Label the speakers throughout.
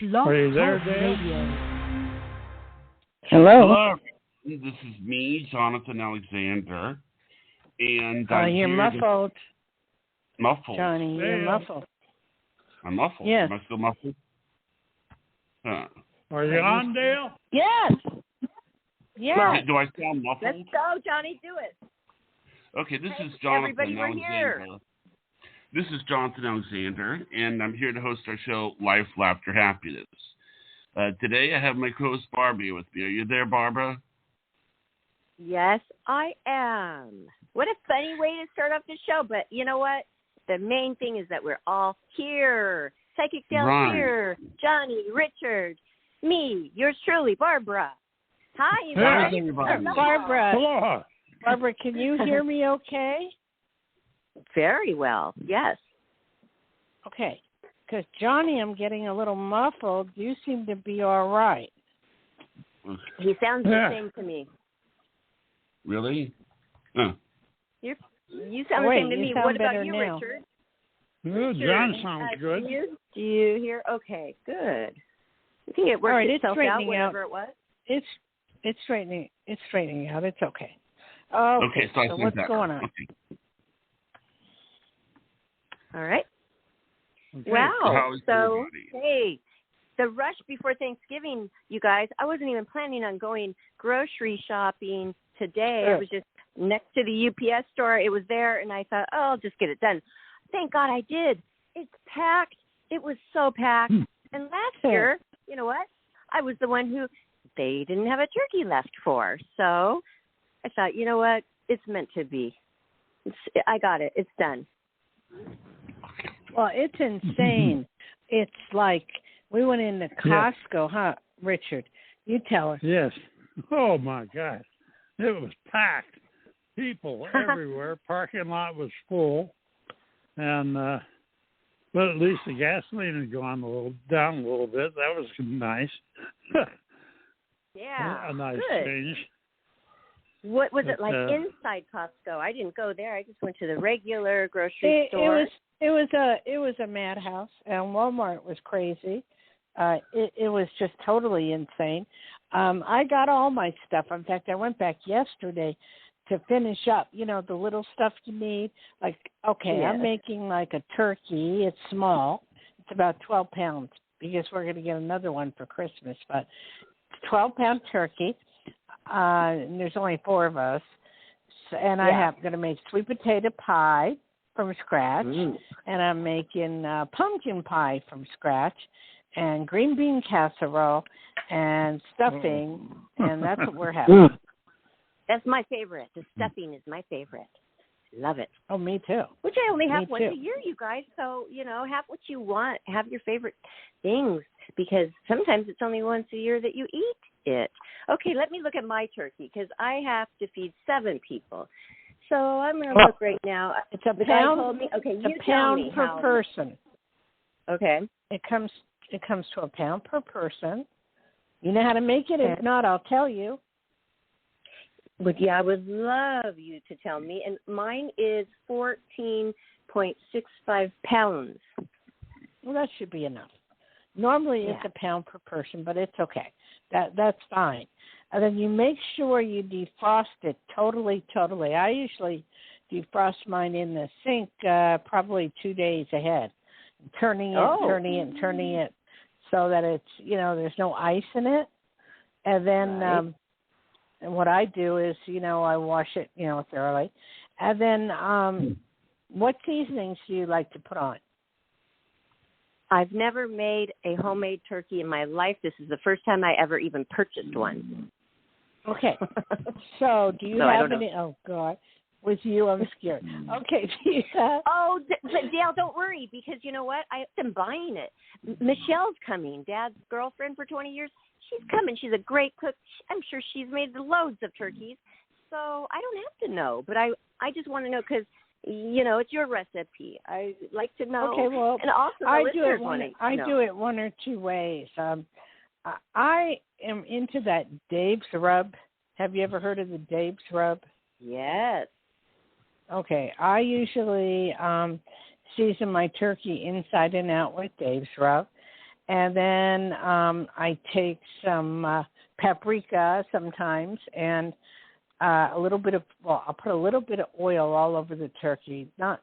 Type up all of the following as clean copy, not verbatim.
Speaker 1: Blog
Speaker 2: Are you there,
Speaker 1: Talk
Speaker 2: Dale?
Speaker 1: Radio.
Speaker 3: Hello.
Speaker 4: This is me, Jonathan Alexander, and
Speaker 3: You're muffled.
Speaker 4: Muffled.
Speaker 3: Johnny, you're
Speaker 2: Dale.
Speaker 3: muffled.
Speaker 4: I'm muffled.
Speaker 3: Yes.
Speaker 4: Am I still muffled? Huh.
Speaker 2: Are you on, Dale?
Speaker 3: Yes. Yes.
Speaker 4: Do I sound muffled?
Speaker 5: Let's go, Johnny. Do it.
Speaker 4: Okay, this
Speaker 5: Hey,
Speaker 4: is Jonathan
Speaker 5: everybody, we're
Speaker 4: Alexander.
Speaker 5: here.
Speaker 4: This is Jonathan Alexander, and I'm here to host our show, Life, Laughter, Happiness. Today, I have my co-host Barbie with me. Are you there, Barbara?
Speaker 5: Yes, I am. What a funny way to start off the show, but you know what? The main thing is that we're all here. Psychic Dayle Schear, Johnny, Richard, me, yours truly, Barbara. Hi, you guys.
Speaker 3: Barbara.
Speaker 2: Hello.
Speaker 3: Barbara, can you hear me okay?
Speaker 5: Very well, yes.
Speaker 3: Okay. Because, Johnny, I'm getting a little muffled. You seem to be all right.
Speaker 5: He sounds the same to me.
Speaker 4: Really? Huh.
Speaker 5: You sound the same to me. What about you,
Speaker 3: now.
Speaker 5: Richard?
Speaker 2: Well, John sounds good.
Speaker 5: Do you hear? Okay, good. I think it worked
Speaker 3: right,
Speaker 5: itself
Speaker 3: it's
Speaker 5: out,
Speaker 3: straightening
Speaker 5: whatever
Speaker 3: out.
Speaker 5: it was.
Speaker 3: It's straightening out. It's okay. Okay,
Speaker 4: so
Speaker 3: what's going on?
Speaker 4: Okay.
Speaker 5: All right.
Speaker 2: Okay.
Speaker 5: Wow.
Speaker 4: How's
Speaker 5: So,
Speaker 4: everybody?
Speaker 5: hey, the rush before Thanksgiving, you guys, I wasn't even planning on going grocery shopping today. I was just next to the UPS store. It was there, and I thought, oh, I'll just get it done. Thank God I did. It's packed. It was so packed. And last year, you know what? I was the one who they didn't have a turkey left for. So I thought, you know what? It's meant to be. I got it. It's done.
Speaker 3: Well, it's insane. It's like we went into Costco, huh, Richard? You tell us.
Speaker 2: Yes. Oh, my God. It was packed. People everywhere. Parking lot was full. And, but at least the gasoline had gone down a little bit. That was nice.
Speaker 5: Yeah.
Speaker 2: A nice
Speaker 5: good.
Speaker 2: change.
Speaker 5: What was
Speaker 2: But,
Speaker 5: it like inside Costco? I didn't go there. I just went to the regular grocery store.
Speaker 3: It was a madhouse, and Walmart was crazy. It was just totally insane. I got all my stuff. In fact, I went back yesterday to finish up, the little stuff you need. Like, okay,
Speaker 5: Yes.
Speaker 3: I'm making like a turkey. It's small. It's about 12 pounds because we're going to get another one for Christmas. But it's 12-pound turkey, and there's only 4 of us. So, and I'm going to make sweet potato pie from scratch, and I'm making pumpkin pie from scratch, and green bean casserole, and stuffing, and that's what we're having.
Speaker 5: That's my favorite. The stuffing is my favorite. Love it.
Speaker 3: Oh, me too.
Speaker 5: Which I only have
Speaker 3: Me
Speaker 5: once
Speaker 3: too.
Speaker 5: a year, you guys. So, have what you want. Have your favorite things because sometimes it's only once a year that you eat it. Okay, let me look at my turkey because I have to feed 7 people. So I'm going to look right now.
Speaker 3: It's a
Speaker 5: The guy
Speaker 3: pound.
Speaker 5: told me, okay,
Speaker 3: It's
Speaker 5: you
Speaker 3: a
Speaker 5: tell
Speaker 3: pound
Speaker 5: me
Speaker 3: per
Speaker 5: how.
Speaker 3: person.
Speaker 5: Okay.
Speaker 3: It comes to a pound per person. You know how to make it? If not, I'll tell you.
Speaker 5: But yeah, I would love you to tell me. And mine is 14.65 pounds.
Speaker 3: Well, that should be enough. Normally it's a pound per person, but it's okay. That's fine. And then you make sure you defrost it totally. I usually defrost mine in the sink probably 2 days ahead, turning it so that it's, there's no ice in it. And then and what I do is, I wash it, thoroughly. And then what seasonings do you like to put on?
Speaker 5: I've never made a homemade turkey in my life. This is the first time I ever even purchased one.
Speaker 3: Okay. So do you have any? Oh, God. With you, I'm scared. Okay.
Speaker 5: But Dale, don't worry because you know what? I've been buying it. Michelle's coming, Dad's girlfriend for 20 years. She's coming. She's a great cook. I'm sure she's made loads of turkeys. So I don't have to know, but I just want to know because, it's your recipe. I like to know.
Speaker 3: Okay, well,
Speaker 5: and also
Speaker 3: I do it one or two ways. I am into that Dave's rub. Have you ever heard of the Dave's rub?
Speaker 5: Yes.
Speaker 3: Okay, I usually season my turkey inside and out with Dave's rub. And then I take some paprika sometimes and I'll put a little bit of oil all over the turkey. Not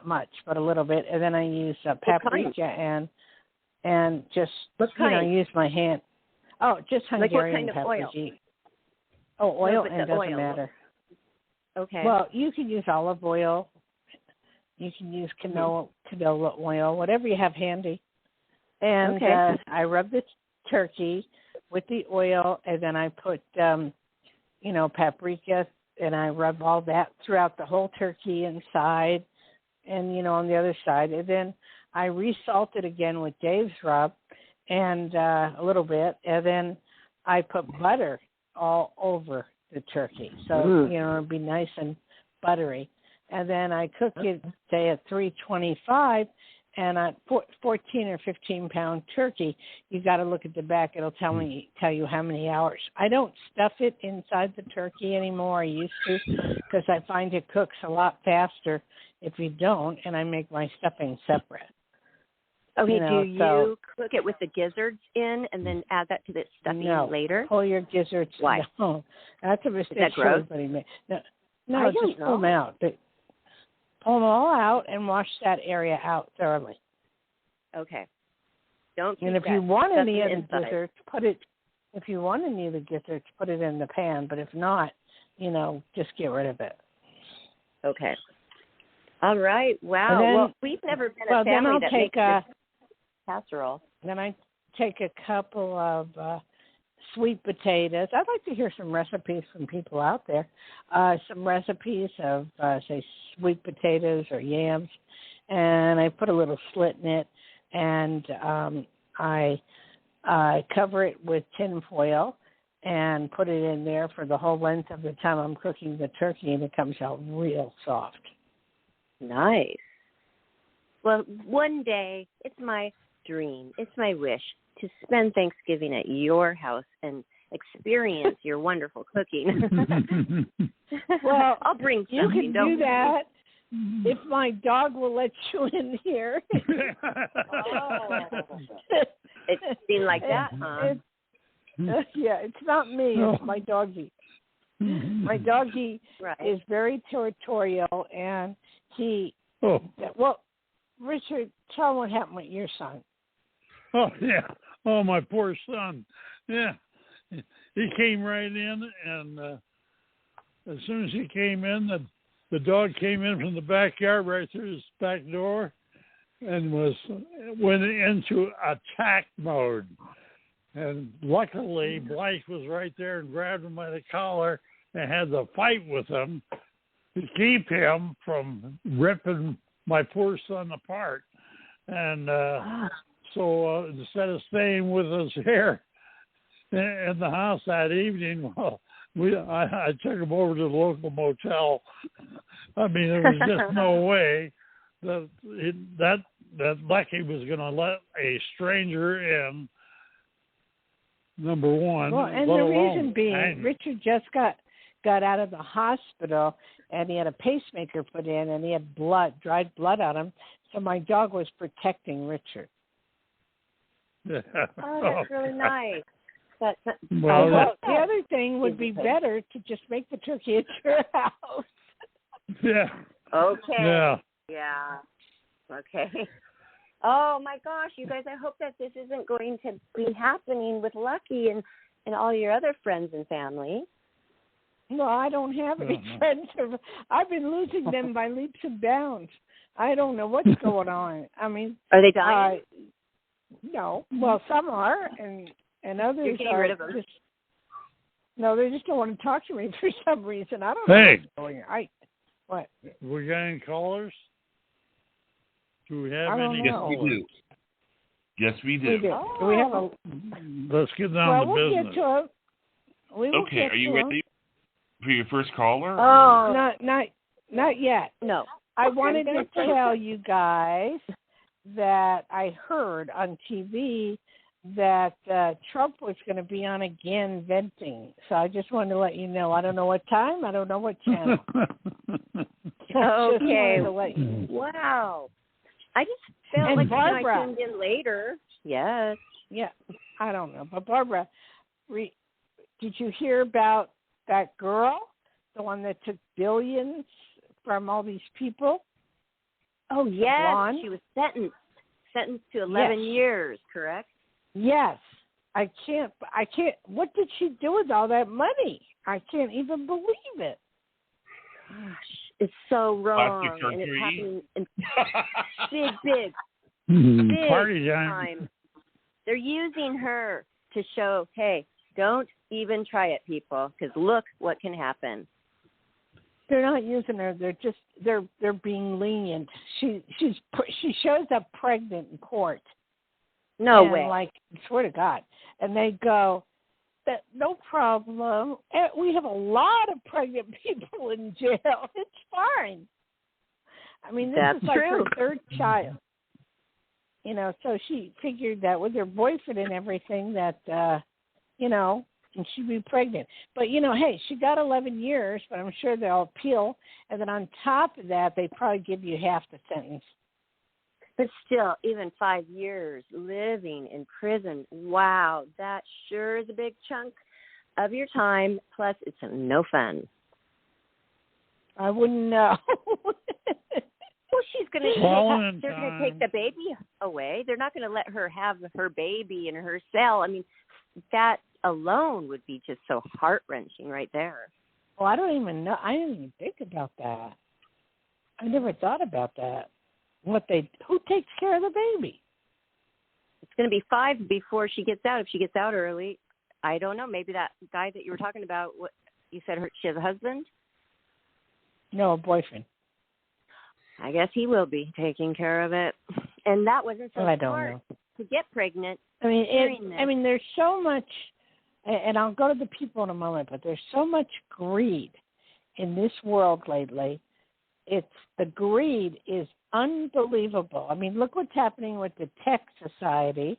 Speaker 3: much, but a little bit. And then I use paprika and just, use my hand. Oh, just Hungarian paprika. Oh, oil, and it doesn't matter.
Speaker 5: Okay.
Speaker 3: Well, you can use olive oil. You can use canola oil, whatever you have handy. And I rub the turkey with the oil, and then I put, paprika, and I rub all that throughout the whole turkey inside and, on the other side. And then I resalt it again with Dave's rub and a little bit, and then I put butter all over the turkey. So, it'll be nice and buttery. And then I cook it, say, at 325, and at 14 or 15-pound turkey, you got to look at the back. It'll tell you how many hours. I don't stuff it inside the turkey anymore. I used to, because I find it cooks a lot faster if you don't, and I make my stuffing separate.
Speaker 5: Okay, do you cook it with the gizzards in and then add that to the stuffing later?
Speaker 3: Pull your gizzards.
Speaker 5: Why?
Speaker 3: No, that's a mistake.
Speaker 5: Is that gross?
Speaker 3: Everybody makes. No, just pull them out. Pull them all out and wash that area out thoroughly.
Speaker 5: Okay. Don't.
Speaker 3: And if you want any of the gizzards, put it. If you want any of the gizzards, put it in the pan. But if not, just get rid of it.
Speaker 5: Okay. All right. Wow. Well, we've never been a family that makes this casserole.
Speaker 3: Then I take a couple of sweet potatoes. I'd like to hear some recipes from people out there. Some recipes of, say, sweet potatoes or yams. And I put a little slit in it. And I cover it with tin foil and put it in there for the whole length of the time I'm cooking the turkey. And it comes out real soft.
Speaker 5: Nice. Well, one day, it's my dream, it's my wish to spend Thanksgiving at your house and experience your wonderful cooking.
Speaker 3: Well,
Speaker 5: I'll bring something.
Speaker 3: You can do that if my dog will let you in here.
Speaker 5: It seemed like that, huh?
Speaker 3: Yeah, it's not me. It's my doggie. My doggie is very territorial, and well, Richard, tell him what happened with your son.
Speaker 2: Oh, yeah. Oh, my poor son. Yeah. He came right in, and as soon as he came in, the dog came in from the backyard right through his back door and went into attack mode. And luckily, Blythe was right there and grabbed him by the collar and had to fight with him to keep him from ripping my poor son apart. And so instead of staying with us here in the house that evening, I took him over to the local motel. I mean, there was just no way that Lucky was going to let a stranger in, number one.
Speaker 3: Well, and the reason being, Richard just got out of the hospital, and he had a pacemaker put in, and he had dried blood on him. So my dog was protecting Richard.
Speaker 2: Yeah.
Speaker 5: Oh, that's really nice.
Speaker 3: The other thing would be better to just make the turkey at your house.
Speaker 2: Yeah.
Speaker 5: Okay. Yeah. Okay. Oh my gosh, you guys! I hope that this isn't going to be happening with Lucky and all your other friends and family.
Speaker 3: No, I don't have any friends. I've been losing them by leaps and bounds. I don't know what's going on. I mean,
Speaker 5: are they dying?
Speaker 3: No. Well, some are, and others
Speaker 5: You're getting
Speaker 3: are.
Speaker 5: rid of them.
Speaker 3: They just don't want to talk to me for some reason. I don't know what's going on. What?
Speaker 2: We got any callers? Do we have any?
Speaker 4: Yes, we do. Yes, we do.
Speaker 3: Do we have a?
Speaker 2: Let's get down to
Speaker 3: we'll
Speaker 2: business.
Speaker 3: Get to it.
Speaker 4: Okay, are you ready for your first caller?
Speaker 3: Oh, not yet.
Speaker 5: No.
Speaker 3: I wanted to tell you guys that I heard on TV that Trump was going to be on again venting. So I just wanted to let you know. I don't know what time. I don't know what channel.
Speaker 5: Okay. Wow. I just felt like I tuned in later. Yes.
Speaker 3: Yeah, I don't know. But Barbara, did you hear about that girl, the one that took billions from all these people?
Speaker 5: Oh, yes.
Speaker 3: Blonde?
Speaker 5: She was sentenced to 11 years, correct?
Speaker 3: Yes. I can't. What did she do with all that money? I can't even believe it.
Speaker 5: Gosh, it's so wrong.
Speaker 4: Plastic
Speaker 5: And it's
Speaker 4: surgery.
Speaker 5: happening in big
Speaker 2: Party time.
Speaker 5: time. They're using her to show, hey, don't even try it, people, because look what can happen.
Speaker 3: They're not using her. They're being lenient. She shows up pregnant in court.
Speaker 5: No way.
Speaker 3: Like, swear to God. And they go, that no problem. We have a lot of pregnant people in jail. It's fine. I mean, this
Speaker 5: That's
Speaker 3: is like
Speaker 5: true.
Speaker 3: her third child. You know, so she figured that with her boyfriend and everything that, and she'd be pregnant. But, hey, she got 11 years, but I'm sure they'll appeal. And then on top of that, they probably give you half the sentence.
Speaker 5: But still, even 5 years living in prison, wow, that sure is a big chunk of your time. Plus, it's no fun.
Speaker 3: I wouldn't know.
Speaker 5: Well, they're going to take the baby away. They're not going to let her have her baby in her cell. I mean, that alone would be just so heart-wrenching right there.
Speaker 3: Well, I don't even know. I didn't even think about that. I never thought about that. Who takes care of the baby?
Speaker 5: It's going to be 5 before she gets out. If she gets out early, I don't know. Maybe that guy that you were talking about, what you said she has a husband?
Speaker 3: No, a boyfriend.
Speaker 5: I guess he will be taking care of it. And that wasn't so smart to get pregnant.
Speaker 3: I mean, there's so much, and I'll go to the people in a moment, but there's so much greed in this world lately. The greed is unbelievable. I mean, look what's happening with the tech society.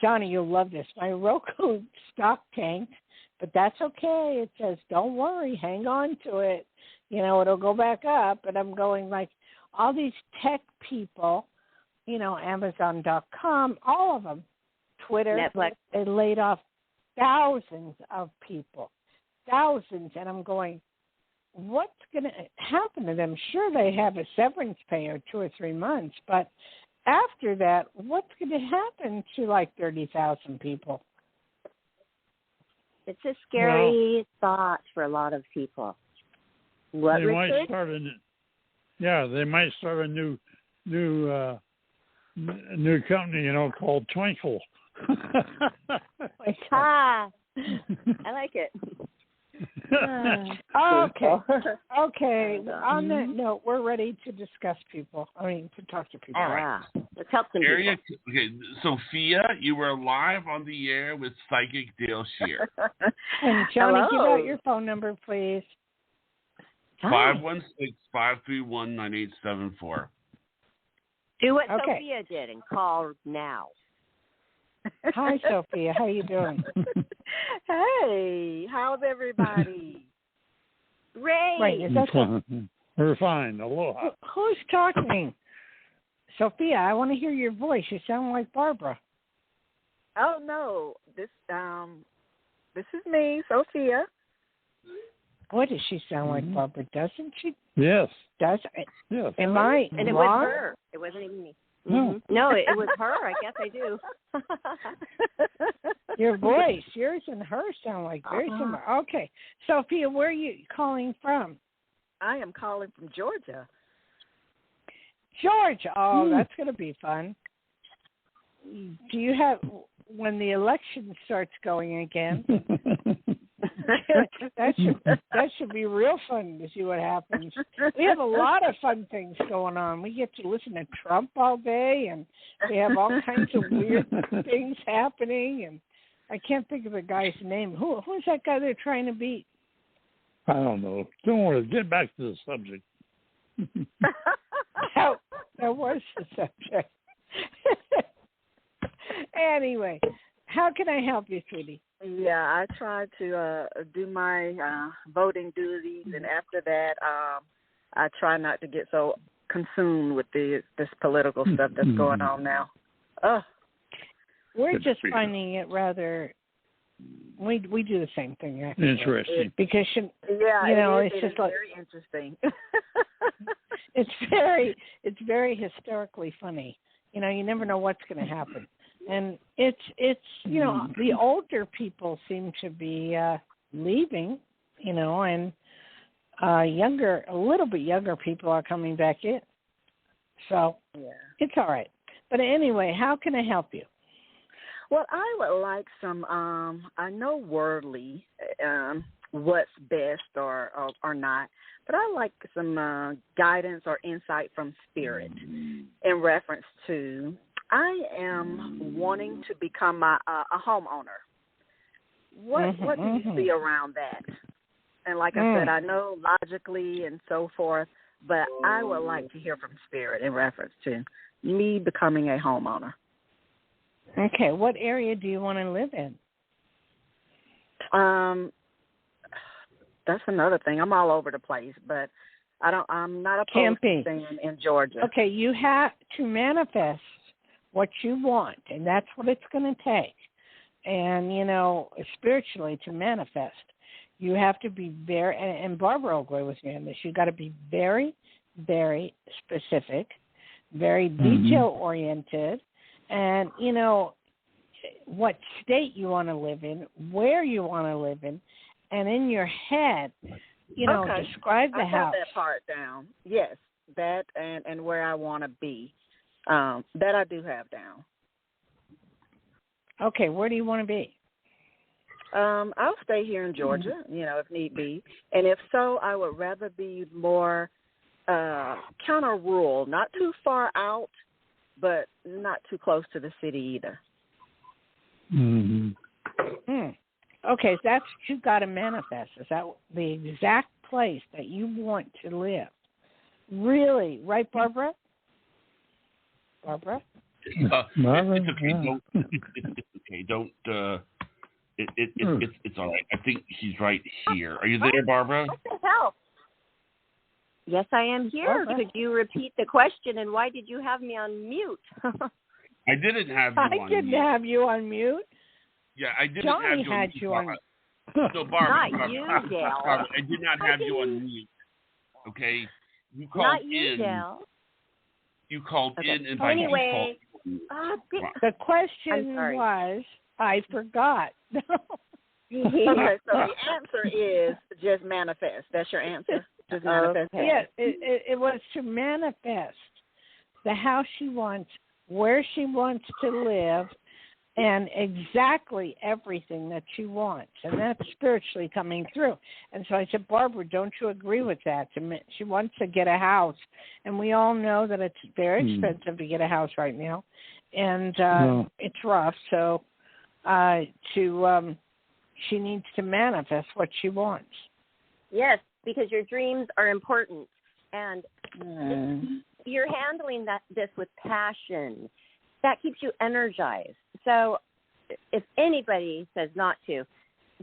Speaker 3: Johnny, you'll love this. My Roku stock tanked, but that's okay. It says, don't worry, hang on to it. It'll go back up. And I'm going like all these tech people, Amazon.com, all of them, Twitter,
Speaker 5: Netflix.
Speaker 3: They laid off thousands of people, thousands. And I'm going, what's going to happen to them? Sure, they have a severance pay or 2 or 3 months, but after that, what's going to happen to like 30,000 people?
Speaker 5: It's a scary thought for a lot of people. What,
Speaker 2: Richard? They might start a new company, called Twinkle.
Speaker 5: I like it.
Speaker 3: Okay. On that note, we're ready to discuss people. To talk to people.
Speaker 5: Let's help some people.
Speaker 4: Okay, Sophia, you were live on the air with Psychic Dayle Schear.
Speaker 3: And Johnny, give out your phone number, please.
Speaker 4: 516-531-9874.
Speaker 5: Do what Sophia did and call now.
Speaker 3: Hi, Sophia. How you doing?
Speaker 1: Hey, how's everybody?
Speaker 5: Great.
Speaker 2: We're fine. Aloha.
Speaker 3: Who's talking? Sophia, I want to hear your voice. You sound like Barbara.
Speaker 1: Oh no, this is me, Sophia.
Speaker 3: Boy, does she sound like Barbara, doesn't she?
Speaker 2: Yes.
Speaker 3: Does?
Speaker 2: Yes.
Speaker 3: Am I
Speaker 5: And it
Speaker 3: wrong?
Speaker 5: was her. It wasn't even me.
Speaker 2: No.
Speaker 5: No, it was her. I guess I do.
Speaker 3: Your voice, yours and hers sound like very similar. Okay. Sophia, where are you calling from?
Speaker 1: I am calling from Georgia.
Speaker 3: Georgia. Oh, that's going to be fun. Do you have, when the election starts going again, that should be real fun to see what happens. We have a lot of fun things going on. We get to listen to Trump all day, and we have all kinds of weird things happening. And I can't think of the guy's name. Who's that guy they're trying to beat?
Speaker 2: I don't know. Don't worry. Get back to the subject.
Speaker 3: That was the subject. Anyway, how can I help you, sweetie?
Speaker 1: Yeah, I try to do my voting duties, and after that, I try not to get so consumed with this political stuff that's going on now.
Speaker 3: We're
Speaker 4: Good
Speaker 3: just
Speaker 4: for you.
Speaker 3: finding it rather. We do the same thing, actually.
Speaker 2: Interesting.
Speaker 3: Because
Speaker 1: Yeah,
Speaker 3: it's
Speaker 1: it
Speaker 3: just
Speaker 1: is
Speaker 3: like
Speaker 1: very interesting.
Speaker 3: it's very hysterically funny. You know, you never know what's going to happen, and it's the older people seem to be leaving. You know, and a little bit younger people are coming back in. So it's all right. But anyway, how can I help you?
Speaker 1: Well, I would like some, I know worldly what's best or not, but I like some guidance or insight from spirit in reference to I am wanting to become a homeowner. What do you see around that? And like I said, I know logically and so forth, but I would like to hear from spirit in reference to me becoming a homeowner.
Speaker 3: Okay, what area do you want to live in?
Speaker 1: That's another thing. I'm all over the place, but I'm not opposed to staying in Georgia.
Speaker 3: Okay, you have to manifest what you want, and that's what it's going to take. And, spiritually to manifest, you have to be very, and Barbara will agree with me on this, you got to be very, very specific, very detail-oriented, and, what state you want to live in, where you want to live in, and in your head, describe the house.
Speaker 1: I got that part down. Yes, that and where I want to be. That I do have down.
Speaker 3: Okay, where do you want to be?
Speaker 1: I'll stay here in Georgia, if need be. And if so, I would rather be more kind of rural, not too far out, but not too close to the city either.
Speaker 3: Okay, so that's what you've got to manifest. Is that the exact place that you want to live? Really, right, Barbara? Barbara?
Speaker 4: It's okay. Don't. It's okay. Don't. It's all right. I think he's right here. Are you there, Barbara?
Speaker 5: What the hell? Yes, I am here.
Speaker 3: Barbara?
Speaker 5: Could you repeat the question, and why did you have me on mute?
Speaker 4: I didn't have you on mute.
Speaker 3: I didn't have you on mute.
Speaker 4: Yeah, I didn't
Speaker 3: Johnny
Speaker 4: have you
Speaker 3: had
Speaker 4: on
Speaker 3: you on mute.
Speaker 4: No, Barbara.
Speaker 5: Not you, Dale.
Speaker 4: Barbara, I did not have you on mute. Okay? You called
Speaker 5: Not you,
Speaker 4: in.
Speaker 5: Dale.
Speaker 4: You called in and by
Speaker 5: Anyway.
Speaker 3: The question was, I forgot.
Speaker 1: Okay, so the answer is just manifest. That's your answer? Just manifest?
Speaker 3: Yeah, it was to manifest the house she wants, where she wants to live, and exactly everything that she wants. And that's spiritually coming through. And so I said, Barbara, don't you agree with that? She wants to get a house. And we all know that it's very expensive to get a house right now. And it's rough. So she needs to manifest what she wants.
Speaker 5: Yes, because your dreams are important. And you're handling this with passion. That keeps you energized. So if anybody says not to,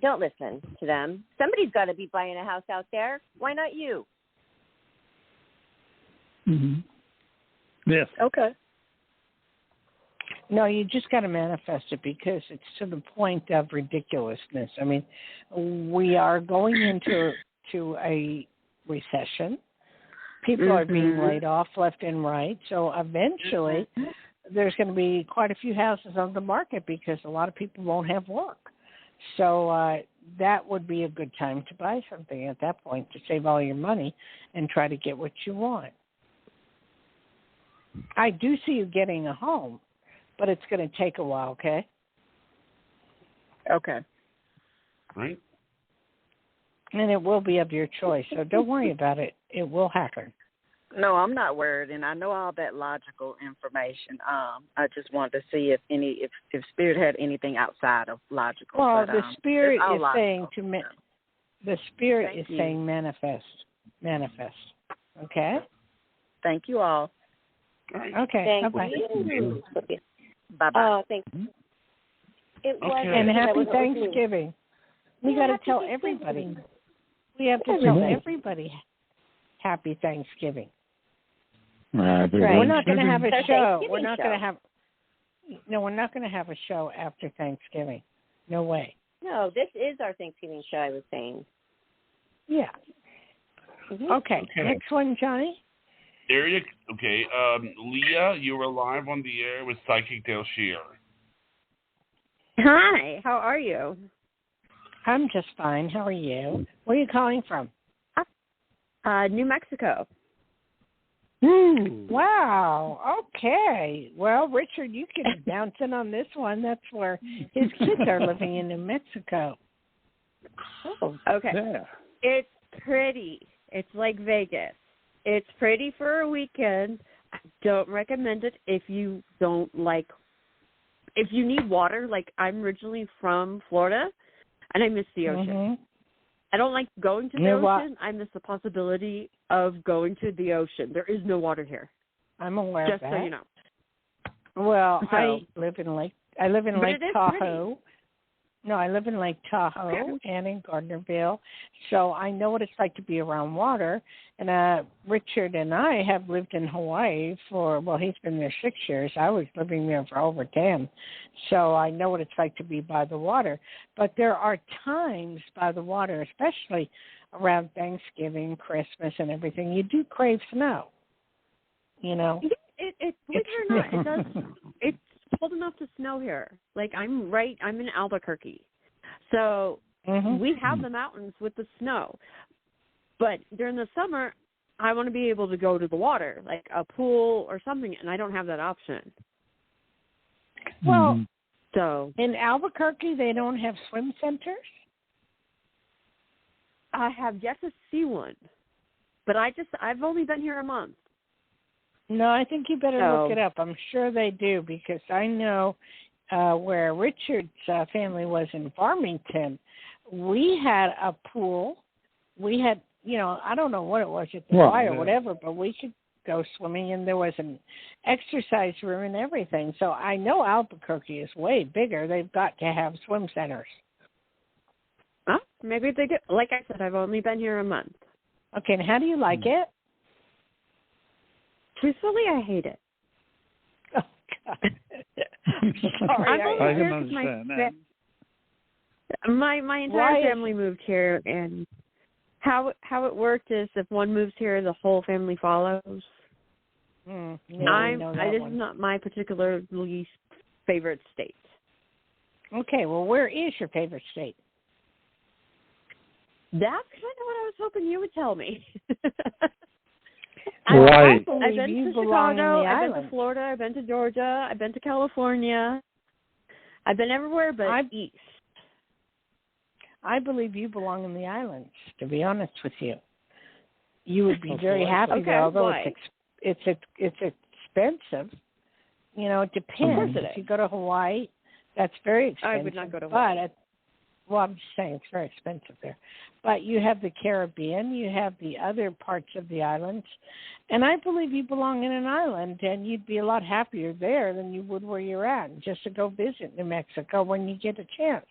Speaker 5: don't listen to them. Somebody's got to be buying a house out there. Why not you?
Speaker 2: Yes.
Speaker 1: Okay.
Speaker 3: No, you just got to manifest it because it's to the point of ridiculousness. I mean, we are going into a recession. People are being laid off left and right. So eventually there's going to be quite a few houses on the market because a lot of people won't have work. So that would be a good time to buy something at that point to save all your money and try to get what you want. I do see you getting a home, but it's going to take a while, okay?
Speaker 1: Okay.
Speaker 4: Right.
Speaker 3: And it will be of your choice, so don't worry about it. It will happen.
Speaker 1: No, I'm not worried, and I know all that logical information. I just wanted to see if Spirit had anything outside of logical.
Speaker 3: Well,
Speaker 1: but,
Speaker 3: the Spirit is
Speaker 1: logical.
Speaker 3: saying the Spirit is saying manifest. Okay.
Speaker 1: Thank you all.
Speaker 3: Okay.
Speaker 5: Thank
Speaker 3: bye-bye.
Speaker 5: you.
Speaker 1: Bye bye.
Speaker 5: Thanks. It was
Speaker 3: And happy Thanksgiving. We got to tell everybody. We have to tell everybody happy Thanksgiving.
Speaker 2: Right.
Speaker 3: We're not going to have a show.
Speaker 5: Thanksgiving
Speaker 3: We're not going to have. No, we're not going to have a show after Thanksgiving. No way.
Speaker 5: No, this is our Thanksgiving show, I was saying.
Speaker 3: Yeah.
Speaker 5: Mm-hmm.
Speaker 3: Okay. Next one, Johnny.
Speaker 4: Leah, you were live on the air with Psychic Dayle Schear.
Speaker 5: Hi, how are you?
Speaker 3: I'm just fine. How are you? Where are you calling from?
Speaker 5: New Mexico.
Speaker 3: Wow. Okay. Well, Richard, you can bounce in on this one. That's where his kids are living in New Mexico.
Speaker 5: Oh, okay.
Speaker 2: Yeah.
Speaker 5: It's pretty. It's like Vegas. It's pretty for a weekend. I don't recommend it if you need water. Like, I'm originally from Florida, and I miss the ocean.
Speaker 3: Mm-hmm.
Speaker 5: I don't like going to the ocean. I miss the possibility of going to the ocean. There is no water here.
Speaker 3: I'm aware
Speaker 5: Just
Speaker 3: of that.
Speaker 5: so you know.
Speaker 3: Well,
Speaker 5: So,
Speaker 3: I live in Lake Tahoe.
Speaker 5: Pretty.
Speaker 3: No, I live in Lake Tahoe and in Gardnerville, so I know what it's like to be around water. And Richard and I have lived in Hawaii he's been there 6 years. I was living there for over 10, so I know what it's like to be by the water. But there are times by the water, especially around Thanksgiving, Christmas, and everything, you do crave snow. You know,
Speaker 5: Believe it or not, it does. It's cold enough to snow here. Like, I'm in Albuquerque. So we have the mountains with the snow. But during the summer, I want to be able to go to the water, like a pool or something, and I don't have that option.
Speaker 3: Well,
Speaker 5: so
Speaker 3: in Albuquerque, they don't have swim centers?
Speaker 5: I have yet to see one. But I've only been here a month.
Speaker 3: No, I think you better look it up. I'm sure they do, because I know where Richard's family was in Farmington, we had a pool. We had, I don't know what it was at the Y or whatever, but we could go swimming, and there was an exercise room and everything. So I know Albuquerque is way bigger. They've got to have swim centers.
Speaker 5: Oh, maybe they do. Like I said, I've only been here a month.
Speaker 3: Okay, and how do you like it?
Speaker 5: Truthfully, I hate it.
Speaker 3: Oh, God. Sorry.
Speaker 2: I can understand that.
Speaker 5: My entire family moved here, and how it worked is if one moves here, the whole family follows. This is not my particularly favorite state.
Speaker 3: Okay, well, where is your favorite state?
Speaker 5: That's kind of what I was hoping you would tell me.
Speaker 2: Right.
Speaker 5: I've been to Chicago, I've been to Florida, I've been to Georgia, I've been to California. I've been everywhere but east.
Speaker 3: I believe you belong in the islands, to be honest with you. You would be very happy there, although it's expensive. It depends. If you go to Hawaii, that's very expensive.
Speaker 5: I would not go to Hawaii.
Speaker 3: I'm just saying it's very expensive there. But you have the Caribbean, you have the other parts of the islands, and I believe you belong in an island, and you'd be a lot happier there than you would where you're at, just to go visit New Mexico when you get a chance.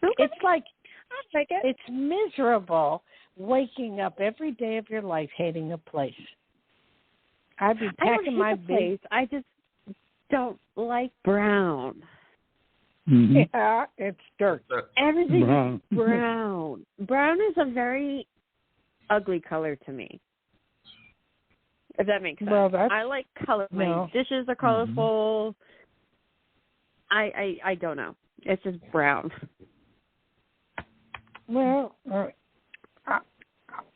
Speaker 3: Okay. It's like it's miserable waking up every day of your life hating a place. I'd be packing my big.
Speaker 5: I just don't like brown.
Speaker 2: Mm-hmm.
Speaker 3: Yeah, it's dirt.
Speaker 5: Everything is brown. Brown is a very ugly color to me. If that makes sense.
Speaker 3: Well,
Speaker 5: I like color. My dishes are colorful. I don't know. It's just brown.
Speaker 3: Well,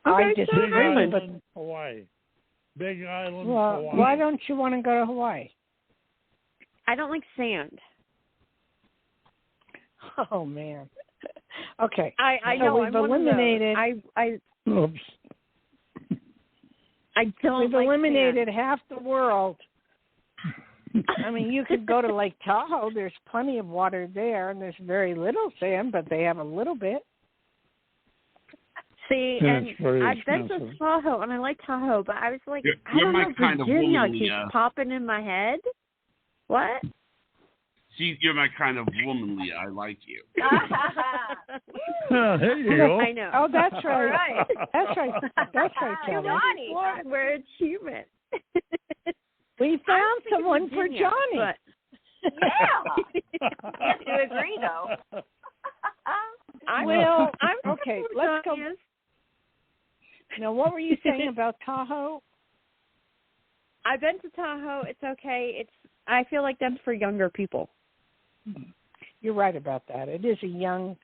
Speaker 3: I disagree. But
Speaker 2: Hawaii. Big island,
Speaker 3: Hawaii. Why don't you want to go to Hawaii?
Speaker 5: I don't like sand.
Speaker 3: Oh, man. Okay.
Speaker 5: I know.
Speaker 3: We've eliminated.
Speaker 2: Oops.
Speaker 5: I don't.
Speaker 3: We've eliminated half the world. I mean, you could go to Lake Tahoe. There's plenty of water there, and there's very little sand, but they have a little bit.
Speaker 5: See, and I've been to Tahoe, and I like Tahoe, but I was like, I don't know, Virginia keeps popping in my head. What?
Speaker 4: See, you're my kind of woman, Leah. I like you.
Speaker 2: There you go.
Speaker 5: I know.
Speaker 3: Oh, that's right. That's right. That's right, Kelly.
Speaker 5: Where it's human.
Speaker 3: We found someone for
Speaker 5: Virginia,
Speaker 3: Johnny.
Speaker 5: But...
Speaker 1: Yeah. I have to agree, though.
Speaker 3: Okay, let's go. Now, what were you saying about Tahoe?
Speaker 5: I've been to Tahoe. It's okay. I feel like that's for younger people.
Speaker 3: You're right about that. It is a young.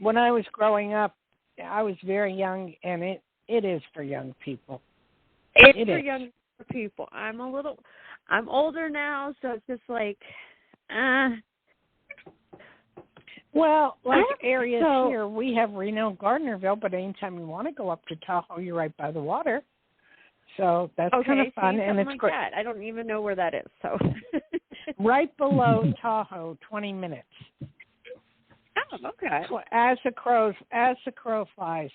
Speaker 3: When I was growing up, I was very young, and it is for young people.
Speaker 5: It's for younger people. I'm older now, so it's just like,
Speaker 3: Well, like areas here, we have Reno, Gardnerville, but anytime you want to go up to Tahoe, you're right by the water. So that's kind of fun, and it's
Speaker 5: like
Speaker 3: great.
Speaker 5: that. I don't even know where that is. So
Speaker 3: right below Tahoe, 20 minutes.
Speaker 5: Oh, okay.
Speaker 3: As the crow flies,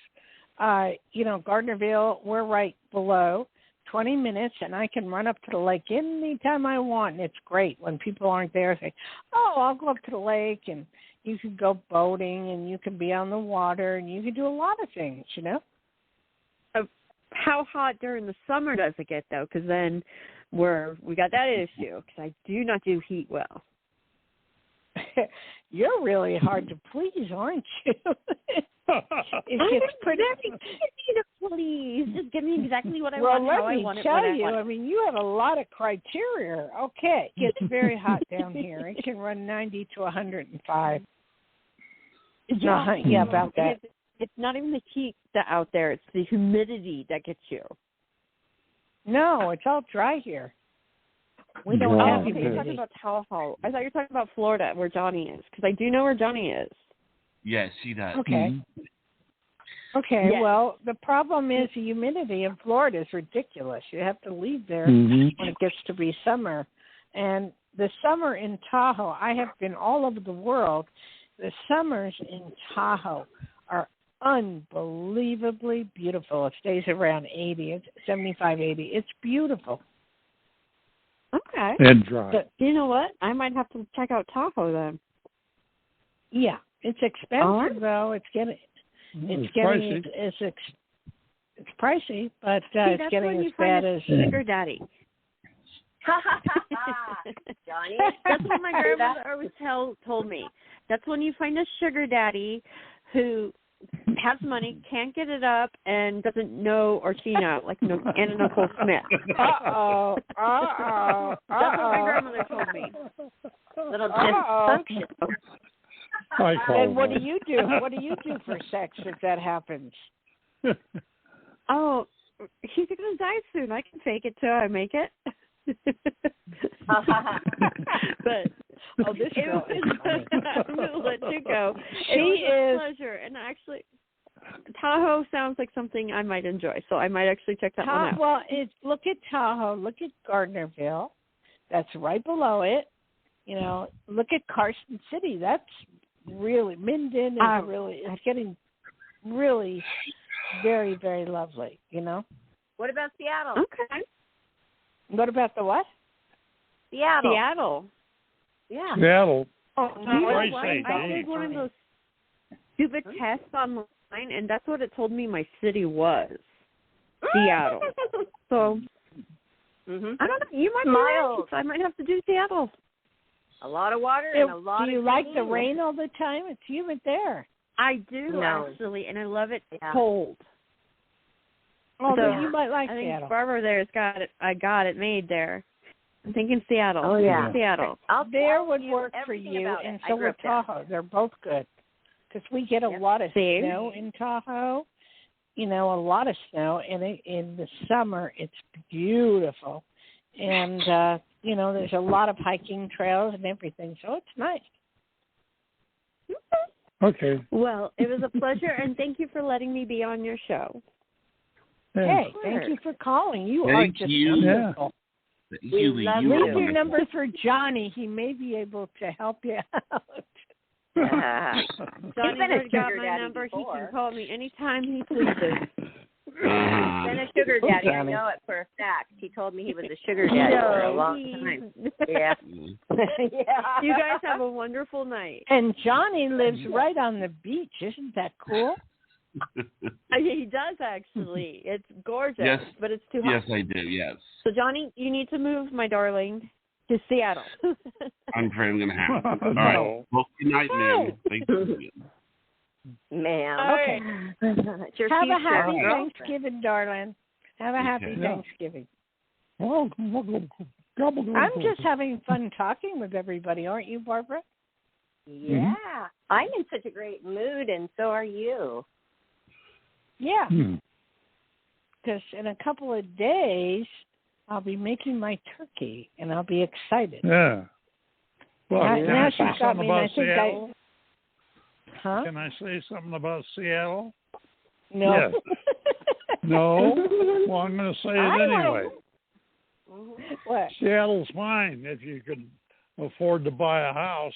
Speaker 3: Gardnerville, we're right below, 20 minutes, and I can run up to the lake anytime I want. And it's great when people aren't there. Say, "Oh, I'll go up to the lake," and you can go boating, and you can be on the water, and you can do a lot of things.
Speaker 5: How hot during the summer does it get, though? Because then we got that issue, because I do not do heat well.
Speaker 3: You're really hard to please, aren't you? It gets pretty.
Speaker 5: Please, just give me exactly what I
Speaker 3: want.
Speaker 5: How I want
Speaker 3: Well, let me
Speaker 5: it.
Speaker 3: tell you. I mean, you have a lot of criteria. Okay, it gets very hot down here. It can run 90 to 105. Yeah, about that.
Speaker 5: It's not even the heat out there; it's the humidity that gets you.
Speaker 3: No, it's all dry here. We don't have
Speaker 5: humidity. You're talking about Tahoe. I thought you were talking about Florida, where Johnny is, because I do know where Johnny is.
Speaker 4: Yes, she does.
Speaker 3: Okay. Okay,
Speaker 5: yes.
Speaker 3: Well, the problem is the humidity in Florida is ridiculous. You have to leave there when it gets to be summer. And the summer in Tahoe, I have been all over the world. The summers in Tahoe are unbelievably beautiful. It stays around 80. It's 75, 80. It's beautiful.
Speaker 5: Okay.
Speaker 2: And dry.
Speaker 3: But,
Speaker 5: you know what? I might have to check out Tahoe then.
Speaker 3: Yeah, it's expensive though. It's pricey, but it's getting as bad as
Speaker 5: sugar daddy.
Speaker 1: Johnny.
Speaker 5: That's what my grandmother always told me. That's when you find a sugar daddy who has money, can't get it up, and doesn't know or see now, like Anna Nicole Smith.
Speaker 3: Uh-oh.
Speaker 5: That's what my grandmother told me.
Speaker 1: Little dysfunction.
Speaker 3: And what do you do? What do you do for sex if that happens?
Speaker 5: Oh, he's going to die soon. I can fake it till I make it. But
Speaker 3: this girl is funny.
Speaker 5: I'm going to let you go.
Speaker 3: She is
Speaker 5: a pleasure. And actually, Tahoe sounds like something I might enjoy, so I might actually check that one out.
Speaker 3: Well, look at Tahoe. Look at Gardnerville. That's right below it. Look at Carson City. That's really Minden is it's getting really very, very lovely.
Speaker 1: What about Seattle?
Speaker 5: Okay.
Speaker 3: What about the what?
Speaker 5: Seattle.
Speaker 1: Yeah.
Speaker 2: Seattle.
Speaker 5: Oh,
Speaker 2: I
Speaker 5: did one of those stupid tests online, and that's what it told me my city was. Seattle. So, I don't know. You might be right. I might have to do Seattle.
Speaker 1: A lot of water and a lot of
Speaker 3: Do you like the rain all the time? It's humid there.
Speaker 5: I do, actually, and I love it cold.
Speaker 3: Oh,
Speaker 5: so
Speaker 3: you might like
Speaker 5: I think
Speaker 3: Seattle.
Speaker 5: Barbara there's got it. I got it made there. I'm thinking Seattle.
Speaker 1: Oh, yeah.
Speaker 5: Seattle.
Speaker 3: There would work for you, and so would Tahoe. They're both good. Because we get a lot of snow in Tahoe. A lot of snow. And in the summer, it's beautiful. And, there's a lot of hiking trails and everything. So it's nice.
Speaker 2: Okay.
Speaker 5: Well, it was a pleasure, and thank you for letting me be on your show.
Speaker 3: Hey, thank you for calling. You are just wonderful.
Speaker 4: Thank you.
Speaker 3: Leave your number for Johnny. He may be able to help you out.
Speaker 5: Johnny's already got my number. Before. He can call me anytime he pleases.
Speaker 1: He's been a sugar daddy. I know it for a fact. He told me he was a sugar daddy for a long time. Yeah.
Speaker 5: You guys have a wonderful night.
Speaker 3: And Johnny lives right on the beach. Isn't that cool?
Speaker 5: He does, actually. It's gorgeous,
Speaker 4: Yes.
Speaker 5: but it's too hot.
Speaker 4: Yes, I do, yes.
Speaker 5: So, Johnny, you need to move, my darling, to Seattle.
Speaker 4: I'm afraid I'm going to have to. All
Speaker 2: No.
Speaker 4: right. Well, good night, ma'am. Thank you.
Speaker 5: Ma'am.
Speaker 3: Okay.
Speaker 5: It's your
Speaker 3: Have a
Speaker 5: future
Speaker 3: happy
Speaker 5: girlfriend.
Speaker 3: Thanksgiving, darling. Have a happy
Speaker 2: Yeah.
Speaker 3: Thanksgiving.
Speaker 2: Well,
Speaker 3: I'm just having fun talking with everybody, aren't you, Barbara?
Speaker 5: Yeah. I'm in such a great mood, and so are you.
Speaker 3: Yeah.
Speaker 2: Hmm.
Speaker 3: Because in a couple of days, I'll be making my turkey, and I'll be excited.
Speaker 2: Yeah. Well,
Speaker 3: Now-
Speaker 2: can
Speaker 3: now
Speaker 2: I
Speaker 3: she's
Speaker 2: say
Speaker 3: got
Speaker 2: something
Speaker 3: me, and I
Speaker 2: about
Speaker 3: think
Speaker 2: Seattle?
Speaker 3: Huh?
Speaker 2: Can I say something about Seattle?
Speaker 3: No.
Speaker 2: Yes. No? Well, I'm going to say it anyway.
Speaker 3: What?
Speaker 2: Seattle's fine if you can afford to buy a house.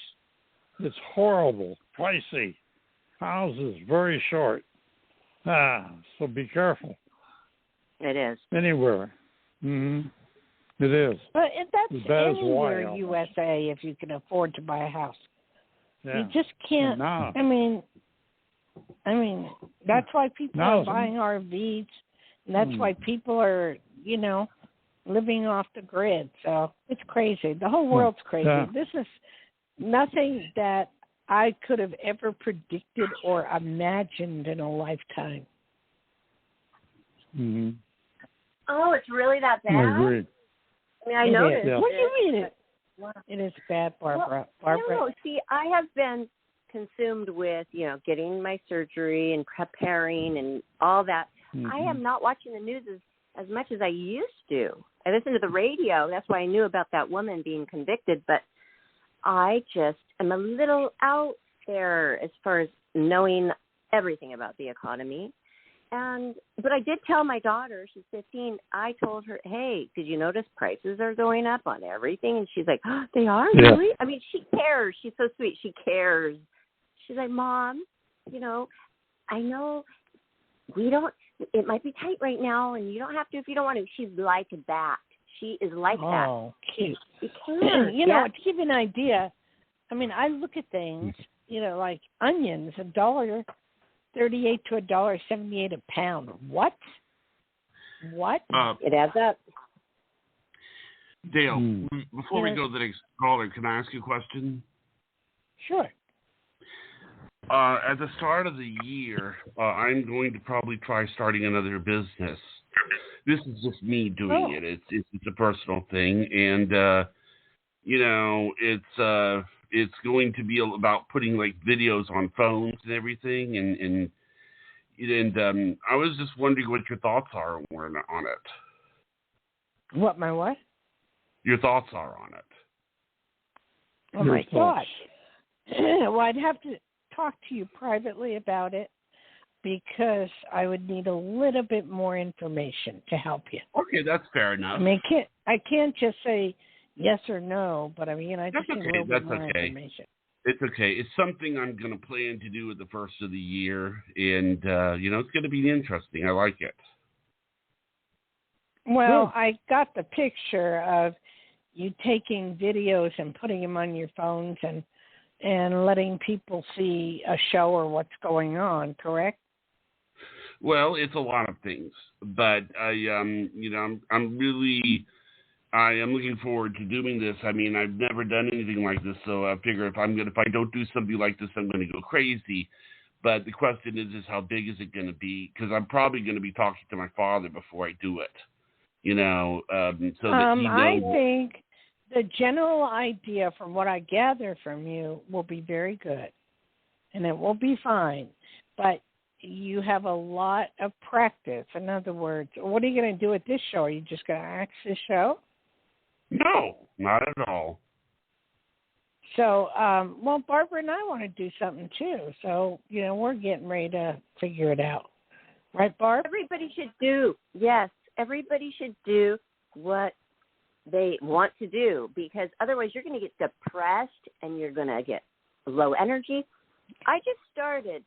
Speaker 2: It's horrible, pricey. Houses very short. So be careful.
Speaker 5: It is.
Speaker 2: Anywhere. It is.
Speaker 3: But that's
Speaker 2: As bad as
Speaker 3: anywhere
Speaker 2: Hawaii,
Speaker 3: USA if you can afford to buy a house.
Speaker 2: Yeah.
Speaker 3: You just can't.
Speaker 2: No.
Speaker 3: I mean, that's why people
Speaker 2: No.
Speaker 3: are buying RVs, and that's why people are, living off the grid. So it's crazy. The whole world's crazy.
Speaker 2: Yeah.
Speaker 3: This is nothing that I could have ever predicted or imagined in a lifetime.
Speaker 2: Mm-hmm.
Speaker 5: Oh, it's really that bad?
Speaker 2: I agree.
Speaker 5: I mean, I
Speaker 3: It
Speaker 5: noticed.
Speaker 3: is.
Speaker 2: Yeah.
Speaker 3: What do you mean it?
Speaker 5: Wow.
Speaker 3: It is bad, Barbara.
Speaker 5: Well,
Speaker 3: Barbara.
Speaker 5: no, see, I have been consumed with, getting my surgery and preparing and all that. I am not watching the news as much as I used to. I listen to the radio. That's why I knew about that woman being convicted. But I just am a little out there as far as knowing everything about the economy. But I did tell my daughter, she's 15, I told her, hey, did you notice prices are going up on everything? And she's like, oh, they are?
Speaker 2: Yeah.
Speaker 5: Really? I mean, she cares. She's so sweet. She cares. She's like, Mom, I know it might be tight right now, and you don't have to if you don't want to. She's like that. She is like that.
Speaker 3: Oh, cute.
Speaker 5: She cares.
Speaker 3: To give you an idea, I look at things, like onions, $1.38 to $1.78 a pound. What?
Speaker 5: It adds up.
Speaker 4: Dale, before we go to the next caller, can I ask you a question?
Speaker 3: Sure.
Speaker 4: At the start of the year, I'm going to probably try starting another business. This is just me doing it. It's a personal thing, and it's going to be about putting like videos on phones and everything, and I was just wondering what your thoughts are on it.
Speaker 3: What, my what?
Speaker 4: Your thoughts are on it.
Speaker 3: Oh, my thoughts. Well, I'd have to talk to you privately about it because I would need a little bit more information to help you.
Speaker 4: Okay, that's fair enough.
Speaker 3: I can't just say yes or no, but I just
Speaker 4: That's
Speaker 3: need a
Speaker 4: okay.
Speaker 3: little bit
Speaker 4: That's
Speaker 3: more
Speaker 4: okay.
Speaker 3: information.
Speaker 4: It's okay. It's something I'm going to plan to do at the first of the year, and it's going to be interesting. I like it.
Speaker 3: Well, I got the picture of you taking videos and putting them on your phones and letting people see a show or what's going on, correct?
Speaker 4: Well, it's a lot of things, but I am looking forward to doing this. I've never done anything like this, so I figure if I don't do something like this, I'm going to go crazy. But the question is how big is it going to be? Because I'm probably going to be talking to my father before I do it. So that he knows.
Speaker 3: I think the general idea, from what I gather from you, will be very good, and it will be fine. But you have a lot of practice. In other words, what are you going to do at this show? Are you just going to act this show?
Speaker 4: No, not at all.
Speaker 3: So, Barbara and I want to do something too. So, we're getting ready to figure it out. Right, Barb?
Speaker 5: Everybody should do what they want to do, because otherwise you're going to get depressed and you're going to get low energy. I started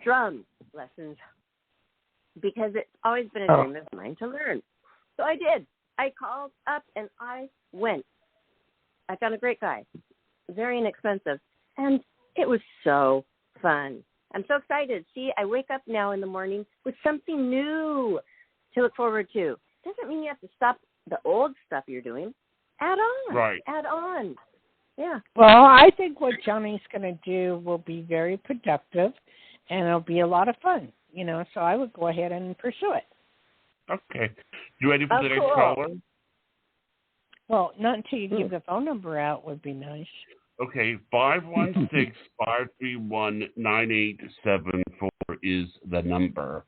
Speaker 5: drum lessons because it's always been a dream of mine to learn. So I did. I called up and I went. I found a great guy, very inexpensive, and it was so fun. I'm so excited. See, I wake up now in the morning with something new to look forward to. Doesn't mean you have to stop the old stuff you're doing. Add on.
Speaker 4: Right.
Speaker 5: Add on. Yeah.
Speaker 3: Well, I think what Johnny's going to do will be very productive, and it'll be a lot of fun, so I would go ahead and pursue it.
Speaker 4: Okay. You ready for the next caller?
Speaker 3: Well, not until you give the phone number out would be nice.
Speaker 4: Okay, 516-531-9874 is the number.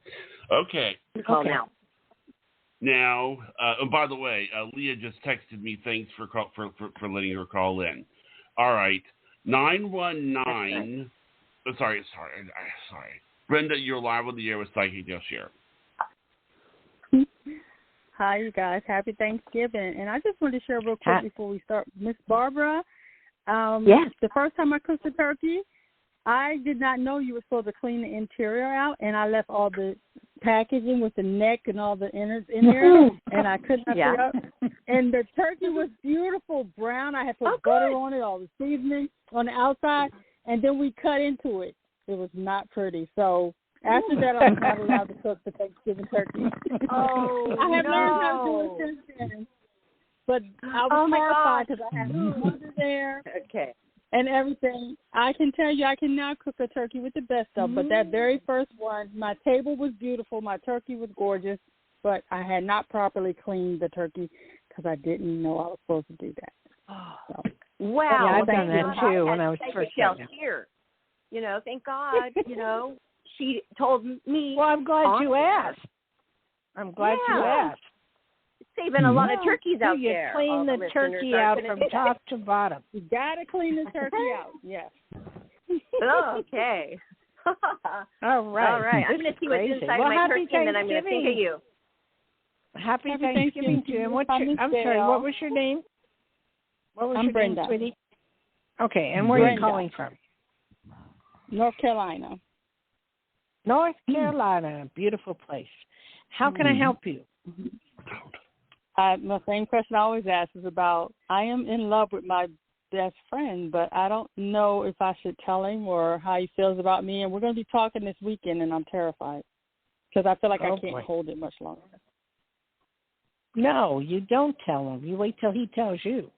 Speaker 4: Okay.
Speaker 5: Call now.
Speaker 4: Now, and by the way, Leah just texted me. Thanks for letting her call in. All right, 919. Sorry. Brenda, you're live on the air with Psychic Dayle Schear.
Speaker 6: Hi, you guys. Happy Thanksgiving. And I just wanted to share real quick before we start. Miss Barbara,
Speaker 5: yes.
Speaker 6: The first time I cooked the turkey, I did not know you were supposed to clean the interior out, and I left all the packaging with the neck and all the innards in there, and I could not figure out. And the turkey was beautiful brown. I had put butter on it, all the seasoning on the outside, and then we cut into it. It was not pretty. So after that, I was not allowed to cook the Thanksgiving turkey. I have learned how to do it since then. But I was horrified because I had my mother there.
Speaker 5: Okay.
Speaker 6: And everything. I can tell you I can now cook a turkey with the best of, but that very first one, my table was beautiful, my turkey was gorgeous, but I had not properly cleaned the turkey because I didn't know I was supposed to do that. So.
Speaker 5: Wow.
Speaker 3: Yeah, I've done that too when I was first
Speaker 5: here. Thank God, she told me.
Speaker 3: Well, I'm glad you asked. You asked.
Speaker 5: Saving a lot of turkeys out there.
Speaker 3: You clean the turkey out from top to bottom.
Speaker 6: You got to clean the turkey out, yes.
Speaker 5: Okay.
Speaker 3: All right.
Speaker 5: I'm going to see what's inside my turkey, and then I'm going to think of you.
Speaker 3: Happy Thanksgiving to you. I'm sorry, what was your name?
Speaker 6: I'm Brenda.
Speaker 3: Name, sweetie? Okay, and where are you calling from?
Speaker 6: North Carolina.
Speaker 3: North Carolina, beautiful place. How can I help you?
Speaker 6: The same question I always ask is about, I am in love with my best friend, but I don't know if I should tell him or how he feels about me. And we're going to be talking this weekend, and I'm terrified because I feel like I can't hold it much longer.
Speaker 3: No, you don't tell him. You wait till he tells you.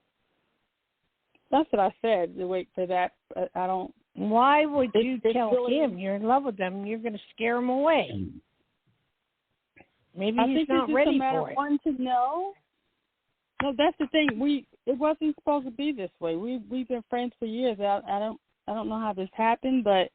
Speaker 6: That's what I said, to wait for that. I don't.
Speaker 3: Why would you tell him you're in love with him? You're going to scare him away. Maybe he's not ready for it. I think it's just a matter of wanting to know. No, that's the thing. It wasn't supposed to be this way. We've been friends for years. I don't know how this happened, but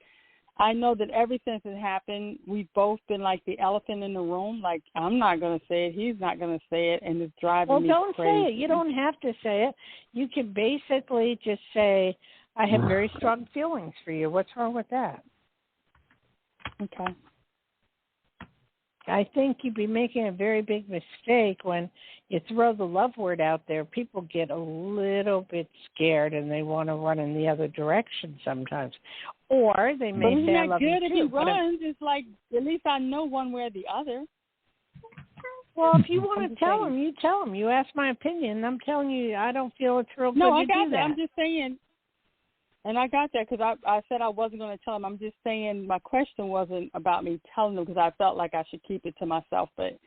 Speaker 3: I know that ever since it happened, we've both been like the elephant in the room. Like, I'm not going to say it. He's not going to say it, and it's driving me crazy. Well, don't say it. You don't have to say it. You can basically just say, I have very strong feelings for you. What's wrong with that?
Speaker 6: Okay.
Speaker 3: I think you'd be making a very big mistake when you throw the love word out there. People get a little bit scared and they want to run in the other direction sometimes. Or they may say, I love you too.
Speaker 6: But it's not good if he runs. It's like, at least I know one way or the other.
Speaker 3: Well, if you want to tell him, you tell him. You ask my opinion. I'm telling you, I don't feel it's real good to do that.
Speaker 6: No, I got that. I'm just saying. And I got that because I said I wasn't going to tell him. I'm just saying my question wasn't about me telling him because I felt like I should keep it to myself. But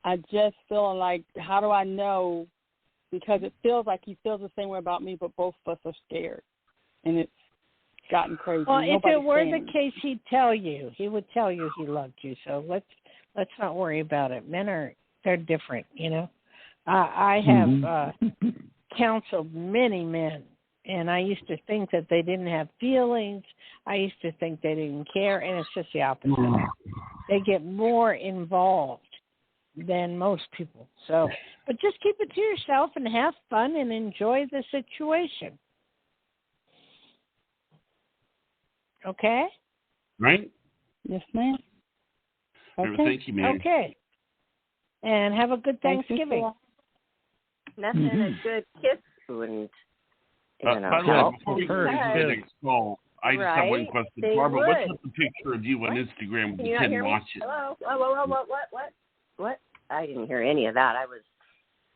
Speaker 6: I just feel like, how do I know? Because it feels like he feels the same way about me, but both of us are scared. And it's gotten crazy.
Speaker 3: Well, if it were the case, he'd tell you. He would tell you he loved you. So let's not worry about it. They're different, I have counseled many men. And I used to think that they didn't have feelings. I used to think they didn't care, and it's just the opposite. They get more involved than most people. So, but just keep it to yourself and have fun and enjoy the situation. Okay?
Speaker 4: Right?
Speaker 6: Yes, ma'am.
Speaker 4: Okay. Thank you, ma'am.
Speaker 3: Okay. And have a good Thanksgiving.
Speaker 5: Nothing a good kiss and...
Speaker 4: by the way, before we get to the next call, I just have one question. Barbara, what's up the picture of you on Instagram with the 10 watches?
Speaker 5: Hello? What? I didn't hear any of that. I was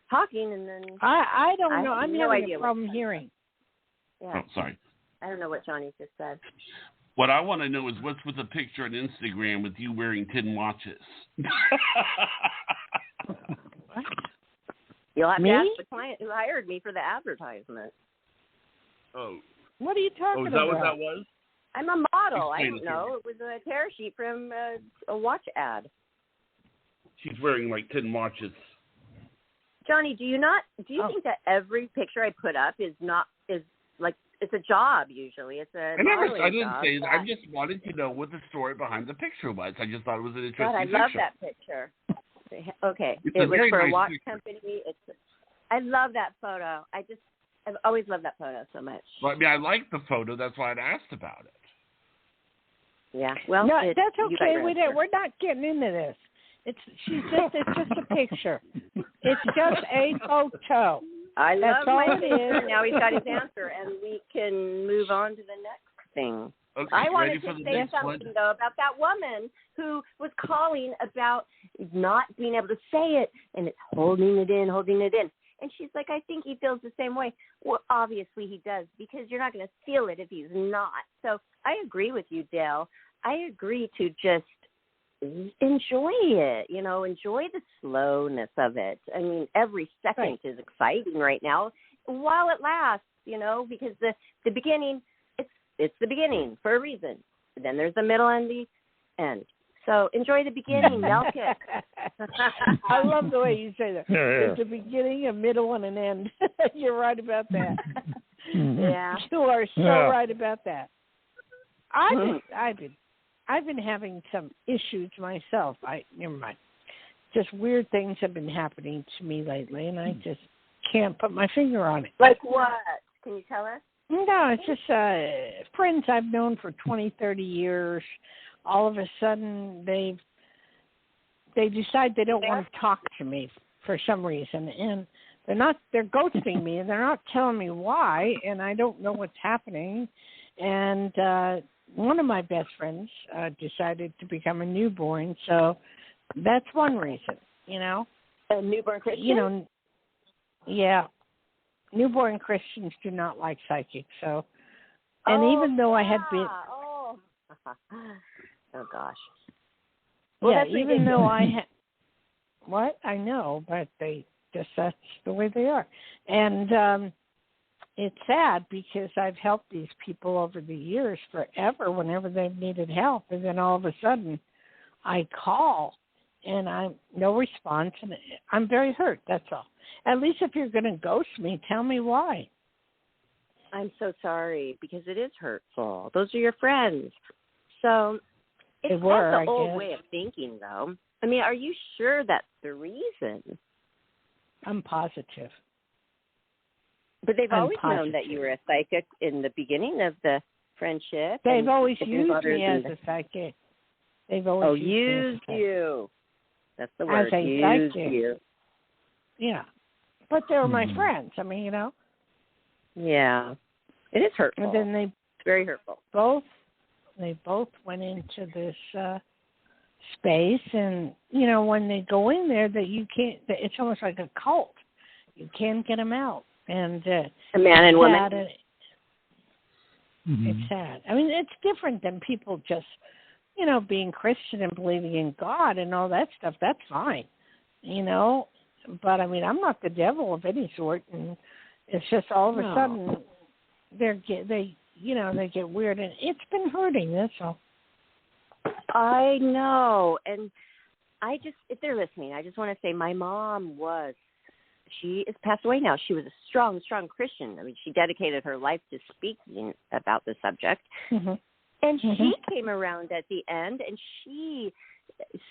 Speaker 5: talking and then...
Speaker 3: I don't know. I'm having a problem hearing.
Speaker 5: Yeah.
Speaker 4: Oh, sorry.
Speaker 5: I don't know what Johnny just said.
Speaker 4: What I want to know is what's with the picture on Instagram with you wearing 10 watches?
Speaker 3: What?
Speaker 5: You'll have
Speaker 3: Me?
Speaker 5: to ask the client who hired me for the advertisement.
Speaker 4: Oh.
Speaker 3: What are you talking about?
Speaker 4: Oh, is that what that was?
Speaker 5: I'm a model. I
Speaker 4: Explain
Speaker 5: don't know. It was a tear sheet from a watch ad.
Speaker 4: She's wearing like 10 watches.
Speaker 5: Johnny, do you think that every picture I put up is like it's a job usually? It's a
Speaker 4: I didn't
Speaker 5: job
Speaker 4: say that. I just wanted to know what the story behind the picture was. I just thought it was an interesting
Speaker 5: God, I
Speaker 4: picture.
Speaker 5: love that picture. Okay,
Speaker 4: It's
Speaker 5: it was for
Speaker 4: nice
Speaker 5: a watch
Speaker 4: picture.
Speaker 5: company. I love that photo. I've always loved that photo so much.
Speaker 4: Well, I mean, I liked the photo. That's why I'd asked about it.
Speaker 5: Yeah. Well,
Speaker 3: no, that's
Speaker 5: you got
Speaker 3: okay.
Speaker 5: your
Speaker 3: We're
Speaker 5: answer.
Speaker 3: not getting into this. It's just a picture. It's just a photo.
Speaker 5: I love
Speaker 3: That's all
Speaker 5: my
Speaker 3: it is.
Speaker 5: Now he's got his answer, and we can move on to the next thing.
Speaker 4: Okay,
Speaker 5: I
Speaker 4: ready
Speaker 5: wanted
Speaker 4: for
Speaker 5: to
Speaker 4: the
Speaker 5: say
Speaker 4: next
Speaker 5: something,
Speaker 4: one?
Speaker 5: though, about that woman who was calling about not being able to say it, and it's holding it in. And she's like, I think he feels the same way. Well, obviously he does, because you're not going to feel it if he's not. So I agree with you, Dale. I agree to just enjoy it, enjoy the slowness of it. I mean, every second is exciting right now while it lasts, because the beginning, it's the beginning for a reason. Then there's the middle and the end. So enjoy the beginning, milk it.
Speaker 3: I love the way you say that.
Speaker 2: Yeah.
Speaker 3: There's a beginning, a middle, and an end. You're right about that.
Speaker 5: Yeah.
Speaker 3: You are so right about that. I've been having some issues myself. Never mind. Just weird things have been happening to me lately, and I just can't put my finger on it.
Speaker 5: Like what? Can you tell us?
Speaker 3: No, it's just friends I've known for 20, 30 years. All of a sudden, they decide they don't want to talk to me for some reason, and they're ghosting me, and they're not telling me why, and I don't know what's happening. And one of my best friends decided to become a newborn, so that's one reason,
Speaker 5: A newborn Christian?
Speaker 3: Yeah. Newborn Christians do not like psychics, so. And even though I had been.
Speaker 5: Oh gosh.
Speaker 3: Well, yeah, even though I had. What? I know, but that's the way they are. And it's sad because I've helped these people over the years forever whenever they've needed help. And then all of a sudden I call and I'm no response. And I'm very hurt. That's all. At least if you're going to ghost me, tell me why.
Speaker 5: I'm so sorry because it is hurtful. Those are your friends. So it's the old way of thinking, though. I mean, are you sure that's the reason?
Speaker 3: I'm positive.
Speaker 5: But they've always known that you were a psychic in the beginning of the friendship.
Speaker 3: They've always used me as a psychic. They've always
Speaker 5: used you. That's the word.
Speaker 3: As a
Speaker 5: used
Speaker 3: psychic.
Speaker 5: You.
Speaker 3: Yeah. But they were my friends. I mean,
Speaker 5: Yeah. It is hurtful.
Speaker 3: And then
Speaker 5: it's very hurtful.
Speaker 3: They both went into this space, and when they go in there, that you can't. It's almost like a cult. You can't get them out. And
Speaker 5: a man and woman.
Speaker 3: It's sad. I mean, it's different than people just, being Christian and believing in God and all that stuff. That's fine, But I mean, I'm not the devil of any sort, and it's just all of a sudden they get weird, and it's been hurting. That's all.
Speaker 5: I know, and if they're listening, I just want to say my mom she is passed away now. She was a strong, strong Christian. I mean, she dedicated her life to speaking about the subject.
Speaker 3: Mm-hmm.
Speaker 5: And she came around at the end, and she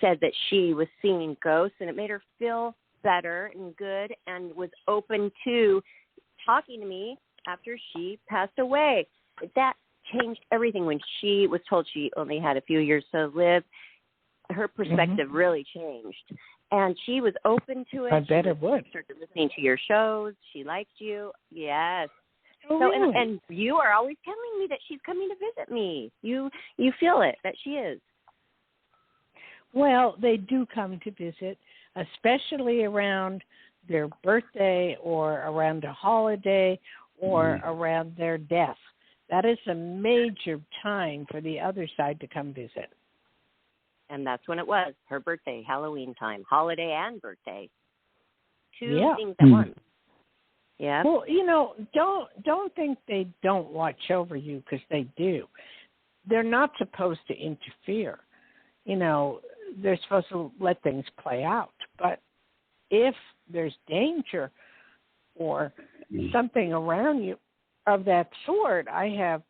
Speaker 5: said that she was seeing ghosts, and it made her feel better and good and was open to talking to me after she passed away. That changed everything when she was told she only had a few years to live. Her perspective really changed. And she was open to it.
Speaker 3: I bet it would.
Speaker 5: Started listening to your shows. She liked you. Yes.
Speaker 3: Oh,
Speaker 5: so,
Speaker 3: really?
Speaker 5: and you are always telling me that she's coming to visit me. You feel it, that she is.
Speaker 3: Well, they do come to visit, especially around their birthday or around a holiday or around their death. that is a major time for the other side to come visit.
Speaker 5: And that's when it was, her birthday, Halloween time, holiday and birthday. Two things at once. Yeah.
Speaker 3: Well, don't think they don't watch over you, because they do. They're not supposed to interfere. They're supposed to let things play out. But if there's danger or something around you of that sort, I have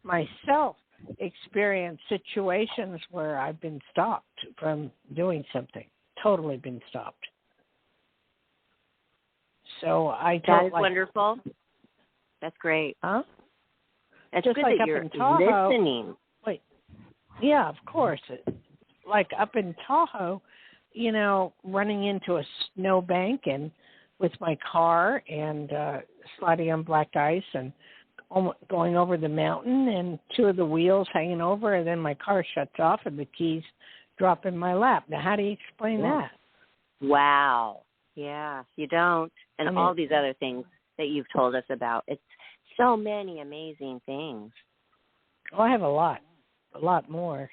Speaker 3: myself experienced situations where I've been stopped from doing something, totally been stopped. So I don't
Speaker 5: That is wonderful. That's great.
Speaker 3: Huh?
Speaker 5: That's
Speaker 3: just
Speaker 5: good
Speaker 3: like
Speaker 5: that
Speaker 3: up
Speaker 5: you're
Speaker 3: in Tahoe,
Speaker 5: listening.
Speaker 3: Wait. Yeah, of course. Like up in Tahoe, running into a snowbank and with my car and sliding on black ice and going over the mountain and two of the wheels hanging over, and then my car shuts off and the keys drop in my lap. Now, how do you explain that?
Speaker 5: Wow. Yeah, you don't. And all these other things that you've told us about. It's so many amazing things.
Speaker 3: Oh, I have a lot more.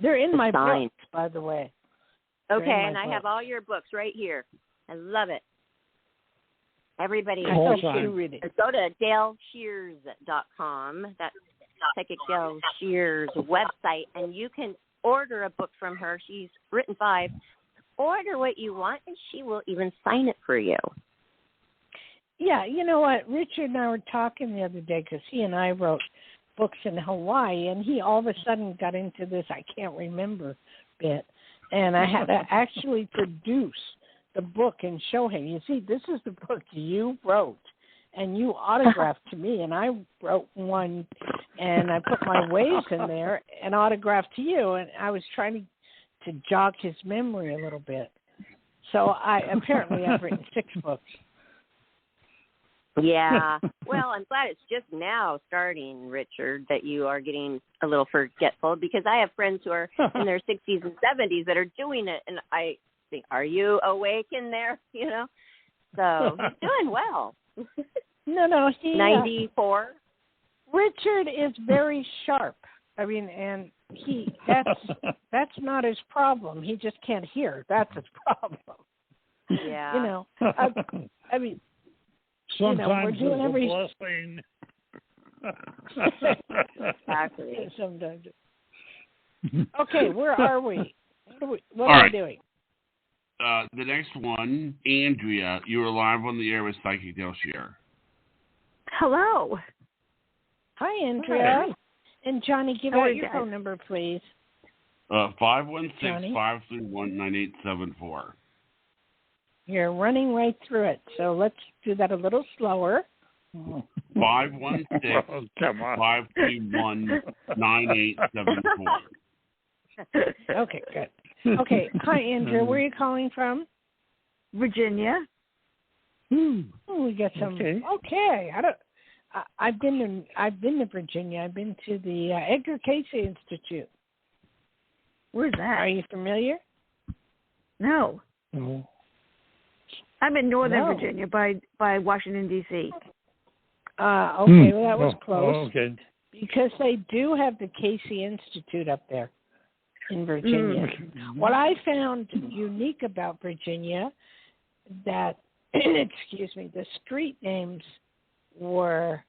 Speaker 3: They're in my books, by the way.
Speaker 5: Okay, and I have all your books right here. I love it. Everybody,
Speaker 3: go to
Speaker 5: DaylesSchears.com. That's Psychic Dayle Schear's website, and you can order a book from her. She's written 5. Order what you want, and she will even sign it for you.
Speaker 3: Yeah, you know what? Richard and I were talking the other day because he and I wrote books in Hawaii, and he all of a sudden got into this I can't remember bit, and I had to actually produce the book and show him. You see, this is the book you wrote, and you autographed to me, and I wrote one, and I put my ways in there and autographed to you, and I was trying to jog his memory a little bit. So I've written 6 books.
Speaker 5: Yeah. Well, I'm glad it's just now starting, Richard, that you are getting a little forgetful, because I have friends who are in their 60s and 70s that are doing it, and I think, are you awake in there? So he's doing well.
Speaker 3: No, he
Speaker 5: 94.
Speaker 3: Richard is very sharp. I mean, and that's not his problem. He just can't hear. That's his problem.
Speaker 5: Yeah.
Speaker 3: I mean,
Speaker 2: sometimes
Speaker 3: we're doing
Speaker 2: it's a blessing.
Speaker 5: Exactly.
Speaker 3: Sometimes. Okay, where are we? What
Speaker 4: All
Speaker 3: are
Speaker 4: right.
Speaker 3: we doing?
Speaker 4: The next one, Andrea, you are live on the air with Psychic Dayle Schear.
Speaker 7: Hello.
Speaker 3: Hi, Andrea. Hi. And Johnny, give out your phone number, please.
Speaker 4: 516-531-9874.
Speaker 3: You're running right through it, so let's do that a little slower.
Speaker 4: 516-531-9874.
Speaker 3: Okay, good. Okay, hi, Andrea. Where are you calling from?
Speaker 7: Virginia.
Speaker 3: Oh, we got some. Okay. I've been to Virginia. I've been to the Edgar Cayce Institute.
Speaker 7: Where's that?
Speaker 3: Are you familiar?
Speaker 7: No.
Speaker 2: No.
Speaker 7: I'm in Northern Virginia by Washington, D.C.
Speaker 3: Okay, well, that was close.
Speaker 2: Okay.
Speaker 3: Because they do have the Cayce Institute up there in Virginia. What I found unique about Virginia, that, excuse me, the street names were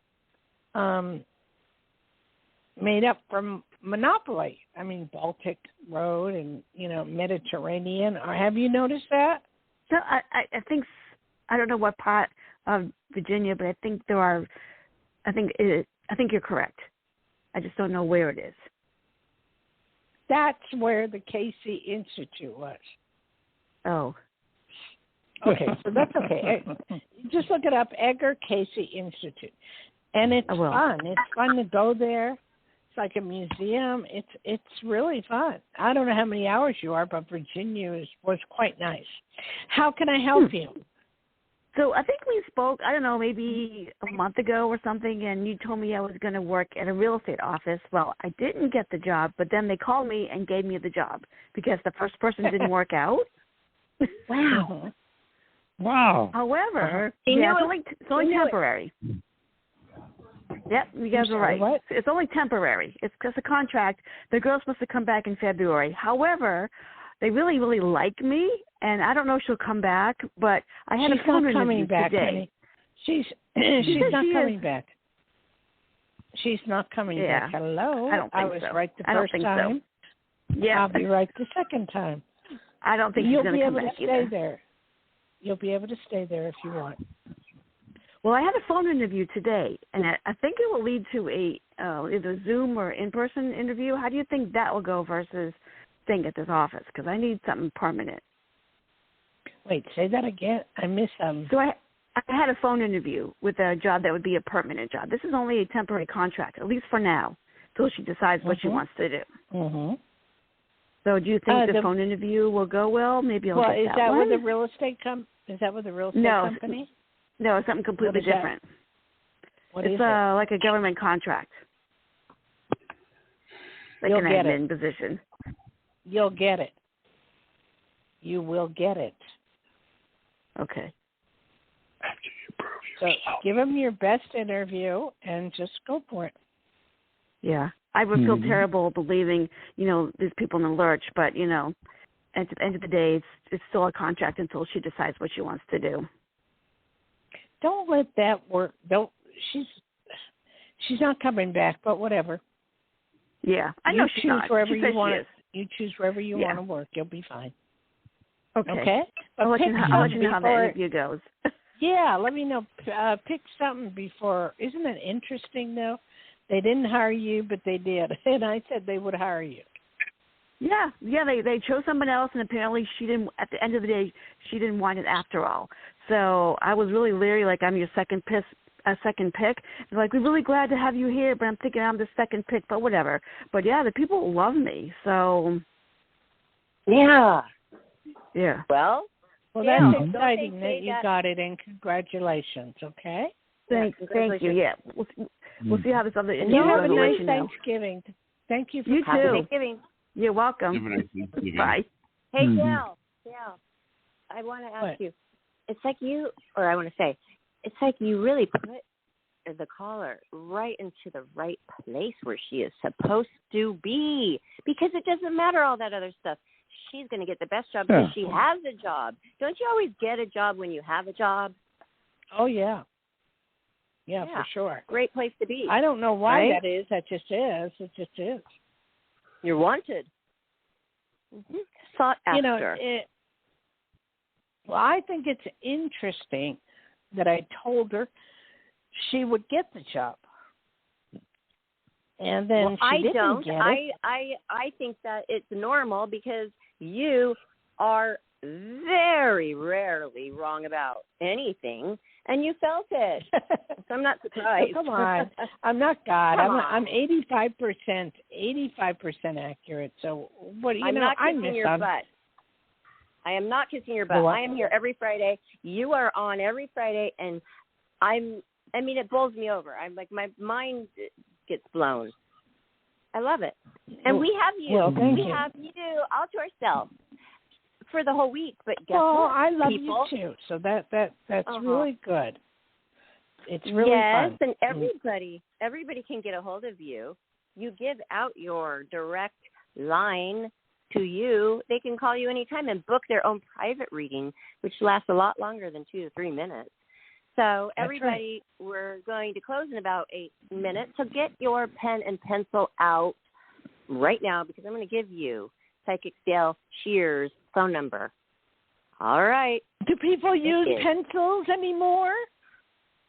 Speaker 3: made up from Monopoly. I mean, Baltic Road and, Mediterranean. Have you noticed that?
Speaker 7: So I think, I don't know what part of Virginia, but I think I think you're correct. I just don't know where it is.
Speaker 3: That's where the Cayce Institute was.
Speaker 7: Oh.
Speaker 3: Okay, so that's okay. Just look it up, Edgar Cayce Institute. And it's fun. It's fun to go there. It's like a museum. It's really fun. I don't know how many hours you are, but Virginia was quite nice. How can I help you?
Speaker 7: So I think we spoke, I don't know, maybe a month ago or something, and you told me I was going to work at a real estate office. Well, I didn't get the job, but then they called me and gave me the job because the first person didn't work out.
Speaker 3: Wow.
Speaker 2: Wow.
Speaker 7: However, it's only temporary. Yep, you guys are right.
Speaker 3: What?
Speaker 7: It's only temporary. It's just a contract. The girl's supposed to come back in February. However, they really, really like me, and I don't know if she'll come back, but I had a phone interview today.
Speaker 3: Honey. She's not coming back. She's not coming back. Hello?
Speaker 7: I don't think
Speaker 3: I was right the first time.
Speaker 7: So. Yeah.
Speaker 3: I'll be right the second time.
Speaker 7: I don't think she's going to come back either.
Speaker 3: You'll be able to stay there. You'll be able to stay there if you want.
Speaker 7: Well, I had a phone interview today, and I think it will lead to either Zoom or in-person interview. How do you think that will go versus staying at this office? Because I need something permanent.
Speaker 3: Wait, say that again. I missed some.
Speaker 7: So I had a phone interview with a job that would be a permanent job. This is only a temporary contract, at least for now, until she decides what she wants to do.
Speaker 3: Mm-hmm.
Speaker 7: So do you think the phone interview will go well? Maybe I'll get that one.
Speaker 3: With the real estate Is that with the real estate company?
Speaker 7: No, it's something completely different. It's like a government contract. Like an admin position.
Speaker 3: You'll get it. You will get it.
Speaker 7: Okay.
Speaker 2: After you prove
Speaker 3: so give them your best interview and just go for it.
Speaker 7: Yeah. I would feel terrible believing, these people in the lurch, but, at the end of the day, it's still a contract until she decides what she wants to do.
Speaker 3: Don't let that work. She's not coming back, but whatever.
Speaker 7: Yeah, I know she's not.
Speaker 3: Wherever
Speaker 7: she
Speaker 3: you want.
Speaker 7: You
Speaker 3: choose wherever you want to work. You'll be fine.
Speaker 7: Okay.
Speaker 3: I'll
Speaker 7: let you know how the interview goes.
Speaker 3: Yeah, let me know. Pick something before. Isn't it interesting though? They didn't hire you, but they did, and I said they would hire you.
Speaker 7: Yeah. They chose someone else, and apparently she didn't. At the end of the day, she didn't want it after all. So I was really leery, like I'm your second pick. They're like, we're really glad to have you here, but I'm thinking I'm the second pick, but whatever. But yeah, the people love me. So
Speaker 5: yeah.
Speaker 3: Well, that's exciting that you got it, and congratulations. Okay.
Speaker 7: Thank you. Yeah, we'll see how this other interview
Speaker 3: goes.
Speaker 7: You
Speaker 3: have a nice Thanksgiving. Thank you for
Speaker 7: you
Speaker 3: coming.
Speaker 7: too.
Speaker 5: Thanksgiving.
Speaker 7: You're welcome. Bye.
Speaker 5: Hey, Dale, I want to ask you. It's like you really put the caller right into the right place where she is supposed to be, because it doesn't matter all that other stuff. She's going to get the best job because she has a job. Don't you always get a job when you have a job?
Speaker 3: Oh, yeah. Yeah, for sure.
Speaker 5: Great place to be.
Speaker 3: I don't know why that is. That just is. It just is.
Speaker 5: You're wanted. Sought after.
Speaker 3: Well, I think it's interesting that I told her she would get the job. And then she didn't get it.
Speaker 5: I think that it's normal because you are very rarely wrong about anything, and you felt it. So I'm not surprised.
Speaker 3: Come on. I'm not God. I'm 85% accurate. So what
Speaker 5: I'm not kissing your butt. I am not kissing your butt. I am here every Friday. You are on every Friday, and it bowls me over. I'm like, my mind gets blown. I love it. And we have you.
Speaker 3: Well,
Speaker 5: we have you all to ourselves for the whole week. But guess what,
Speaker 3: I love
Speaker 5: people?
Speaker 3: you too. So that's really good. It's really fun.
Speaker 5: Yes, and everybody can get a hold of you. You give out your direct line to you. They can call you anytime and book their own private reading, which lasts a lot longer than 2 to 3 minutes. So everybody, we're going to close in about 8 minutes. So get your pen and pencil out right now, because I'm going to give you Psychic Dayle Schear's phone number. All right.
Speaker 3: Do people use pencils anymore?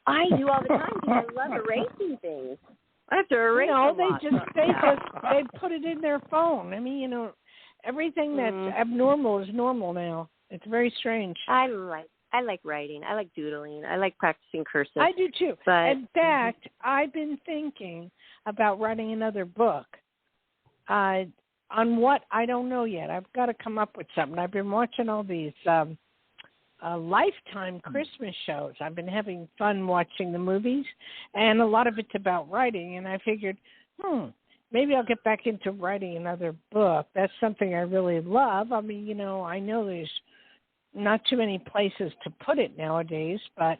Speaker 5: I do all the time because I love erasing things. I have to erase
Speaker 3: they put it in their phone. I mean, everything that's abnormal is normal now. It's very strange.
Speaker 5: I like writing. I like doodling. I like practicing cursive.
Speaker 3: I do too.
Speaker 5: But,
Speaker 3: in fact, I've been thinking about writing another book. On what, I don't know yet. I've got to come up with something. I've been watching all these Lifetime Christmas shows. I've been having fun watching the movies, and a lot of it's about writing, and I figured, maybe I'll get back into writing another book. That's something I really love. I mean, I know there's not too many places to put it nowadays, but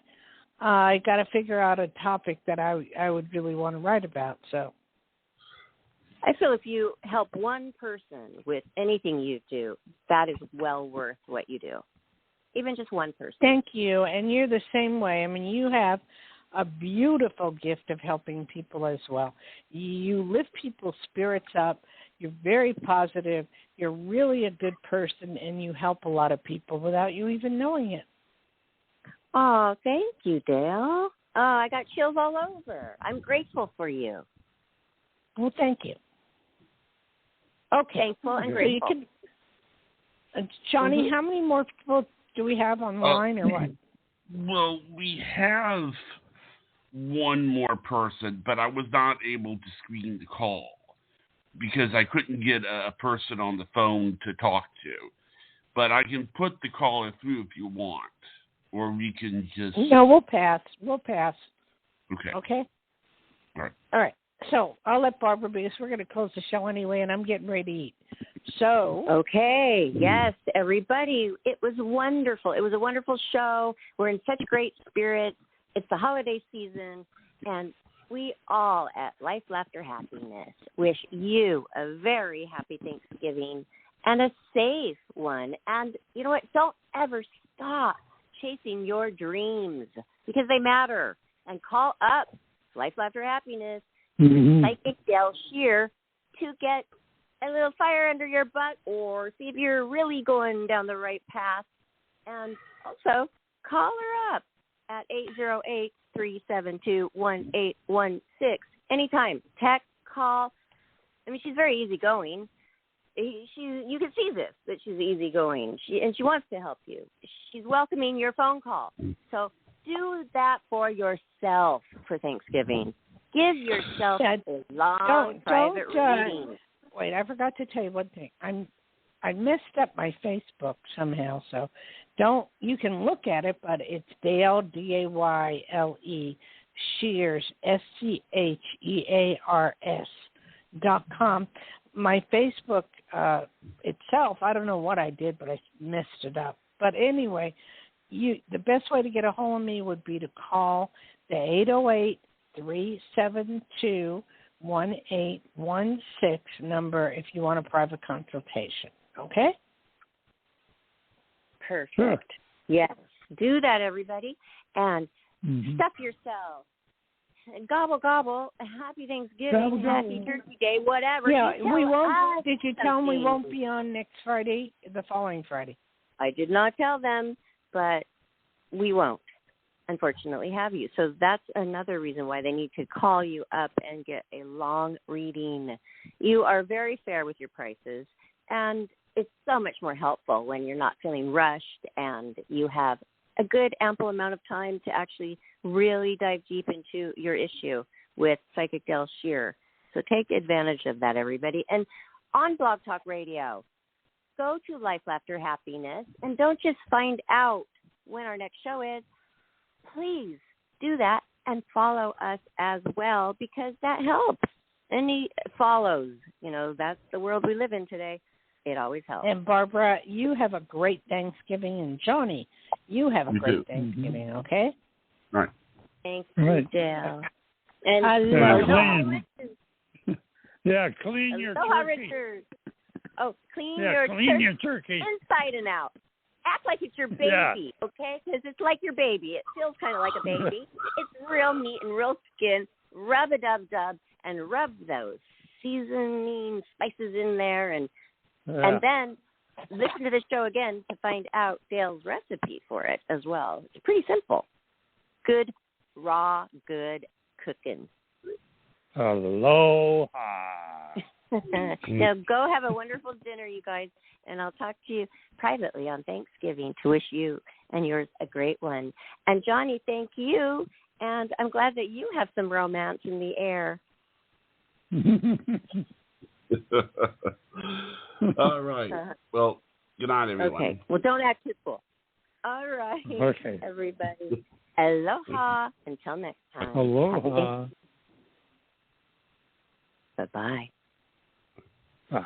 Speaker 3: I got to figure out a topic that I would really want to write about. So
Speaker 5: I feel if you help one person with anything you do, that is well worth what you do. Even just one person.
Speaker 3: Thank you. And you're the same way. I mean, you have a beautiful gift of helping people as well. You lift people's spirits up. You're very positive. You're really a good person, and you help a lot of people without you even knowing it.
Speaker 5: Oh, thank you, Dayle. Oh, I got chills all over. I'm grateful for you.
Speaker 3: Well, thank you. Okay.
Speaker 5: Thankful and grateful.
Speaker 3: So you can, Johnny, how many more people do we have online or what?
Speaker 4: Well, we have one more person, but I was not able to screen the call because I couldn't get a person on the phone to talk to. But I can put the caller through if you want, or we can just...
Speaker 3: No, we'll pass. We'll pass.
Speaker 4: Okay.
Speaker 3: Okay?
Speaker 4: All right.
Speaker 3: So I'll let Barbara, because we're going to close the show anyway, and I'm getting ready to eat. So.
Speaker 5: Okay. Yes, everybody. It was wonderful. It was a wonderful show. We're in such great spirits. It's the holiday season, and we all at Life, Laughter, Happiness wish you a very happy Thanksgiving and a safe one. And you know what? Don't ever stop chasing your dreams because they matter. And call up Life, Laughter, Happiness, Psychic Dayle Schear to get a little fire under your butt or see if you're really going down the right path. And also call her up at 808-372-1816. Anytime. Text, call. I mean, she's very easygoing. You can see this, that she's easygoing. She wants to help you. She's welcoming your phone call. So do that for yourself for Thanksgiving. Give yourself a long private reading.
Speaker 3: Wait, I forgot to tell you one thing. I messed up my Facebook somehow, so you can look at it, but it's Dayle, Dayle, Schears, SCHEARS.com. My Facebook itself, I don't know what I did, but I messed it up. But anyway, the best way to get a hold of me would be to call the 808-372-1816 number if you want a private consultation. Okay?
Speaker 5: Perfect. Sure. Yes. Do that, everybody. And stuff yourself. And gobble, gobble. Happy Thanksgiving. Gobble, Happy Turkey Day, whatever.
Speaker 3: Yeah, we won't. Did you tell them we won't be on next Friday, the following Friday?
Speaker 5: I did not tell them, but we won't, unfortunately, have you. So that's another reason why they need to call you up and get a long reading. You are very fair with your prices, and it's so much more helpful when you're not feeling rushed and you have a good ample amount of time to actually really dive deep into your issue with Psychic Dayle Schear. So take advantage of that, everybody. And on Blog Talk Radio, go to Life, Laughter, Happiness, and don't just find out when our next show is. Please do that and follow us as well because that helps. Any follows, that's the world we live in today. It always helps.
Speaker 3: And Barbara, you have a great Thanksgiving, and Johnny, you have a great Thanksgiving, okay?
Speaker 4: Right.
Speaker 5: Thank you, Dayle. And
Speaker 3: I love
Speaker 2: it. Yeah, clean your turkey.
Speaker 5: Richard. Oh, clean
Speaker 2: your turkey
Speaker 5: inside and out. Act like it's your baby, okay? Because it's like your baby. It feels kind of like a baby. It's real meat and real skin. Rub-a-dub-dub and rub those seasoning spices in there and then listen to the show again to find out Dale's recipe for it as well. It's pretty simple. Good, raw, good cooking.
Speaker 2: Aloha.
Speaker 5: Now go have a wonderful dinner, you guys, and I'll talk to you privately on Thanksgiving to wish you and yours a great one. And Johnny, thank you, and I'm glad that you have some romance in the air.
Speaker 4: All right. Well, good night, everyone.
Speaker 5: Okay. Well, don't act too cool. All right, everybody. Aloha. Until next time.
Speaker 2: Aloha.
Speaker 5: Bye-bye.
Speaker 2: Bye.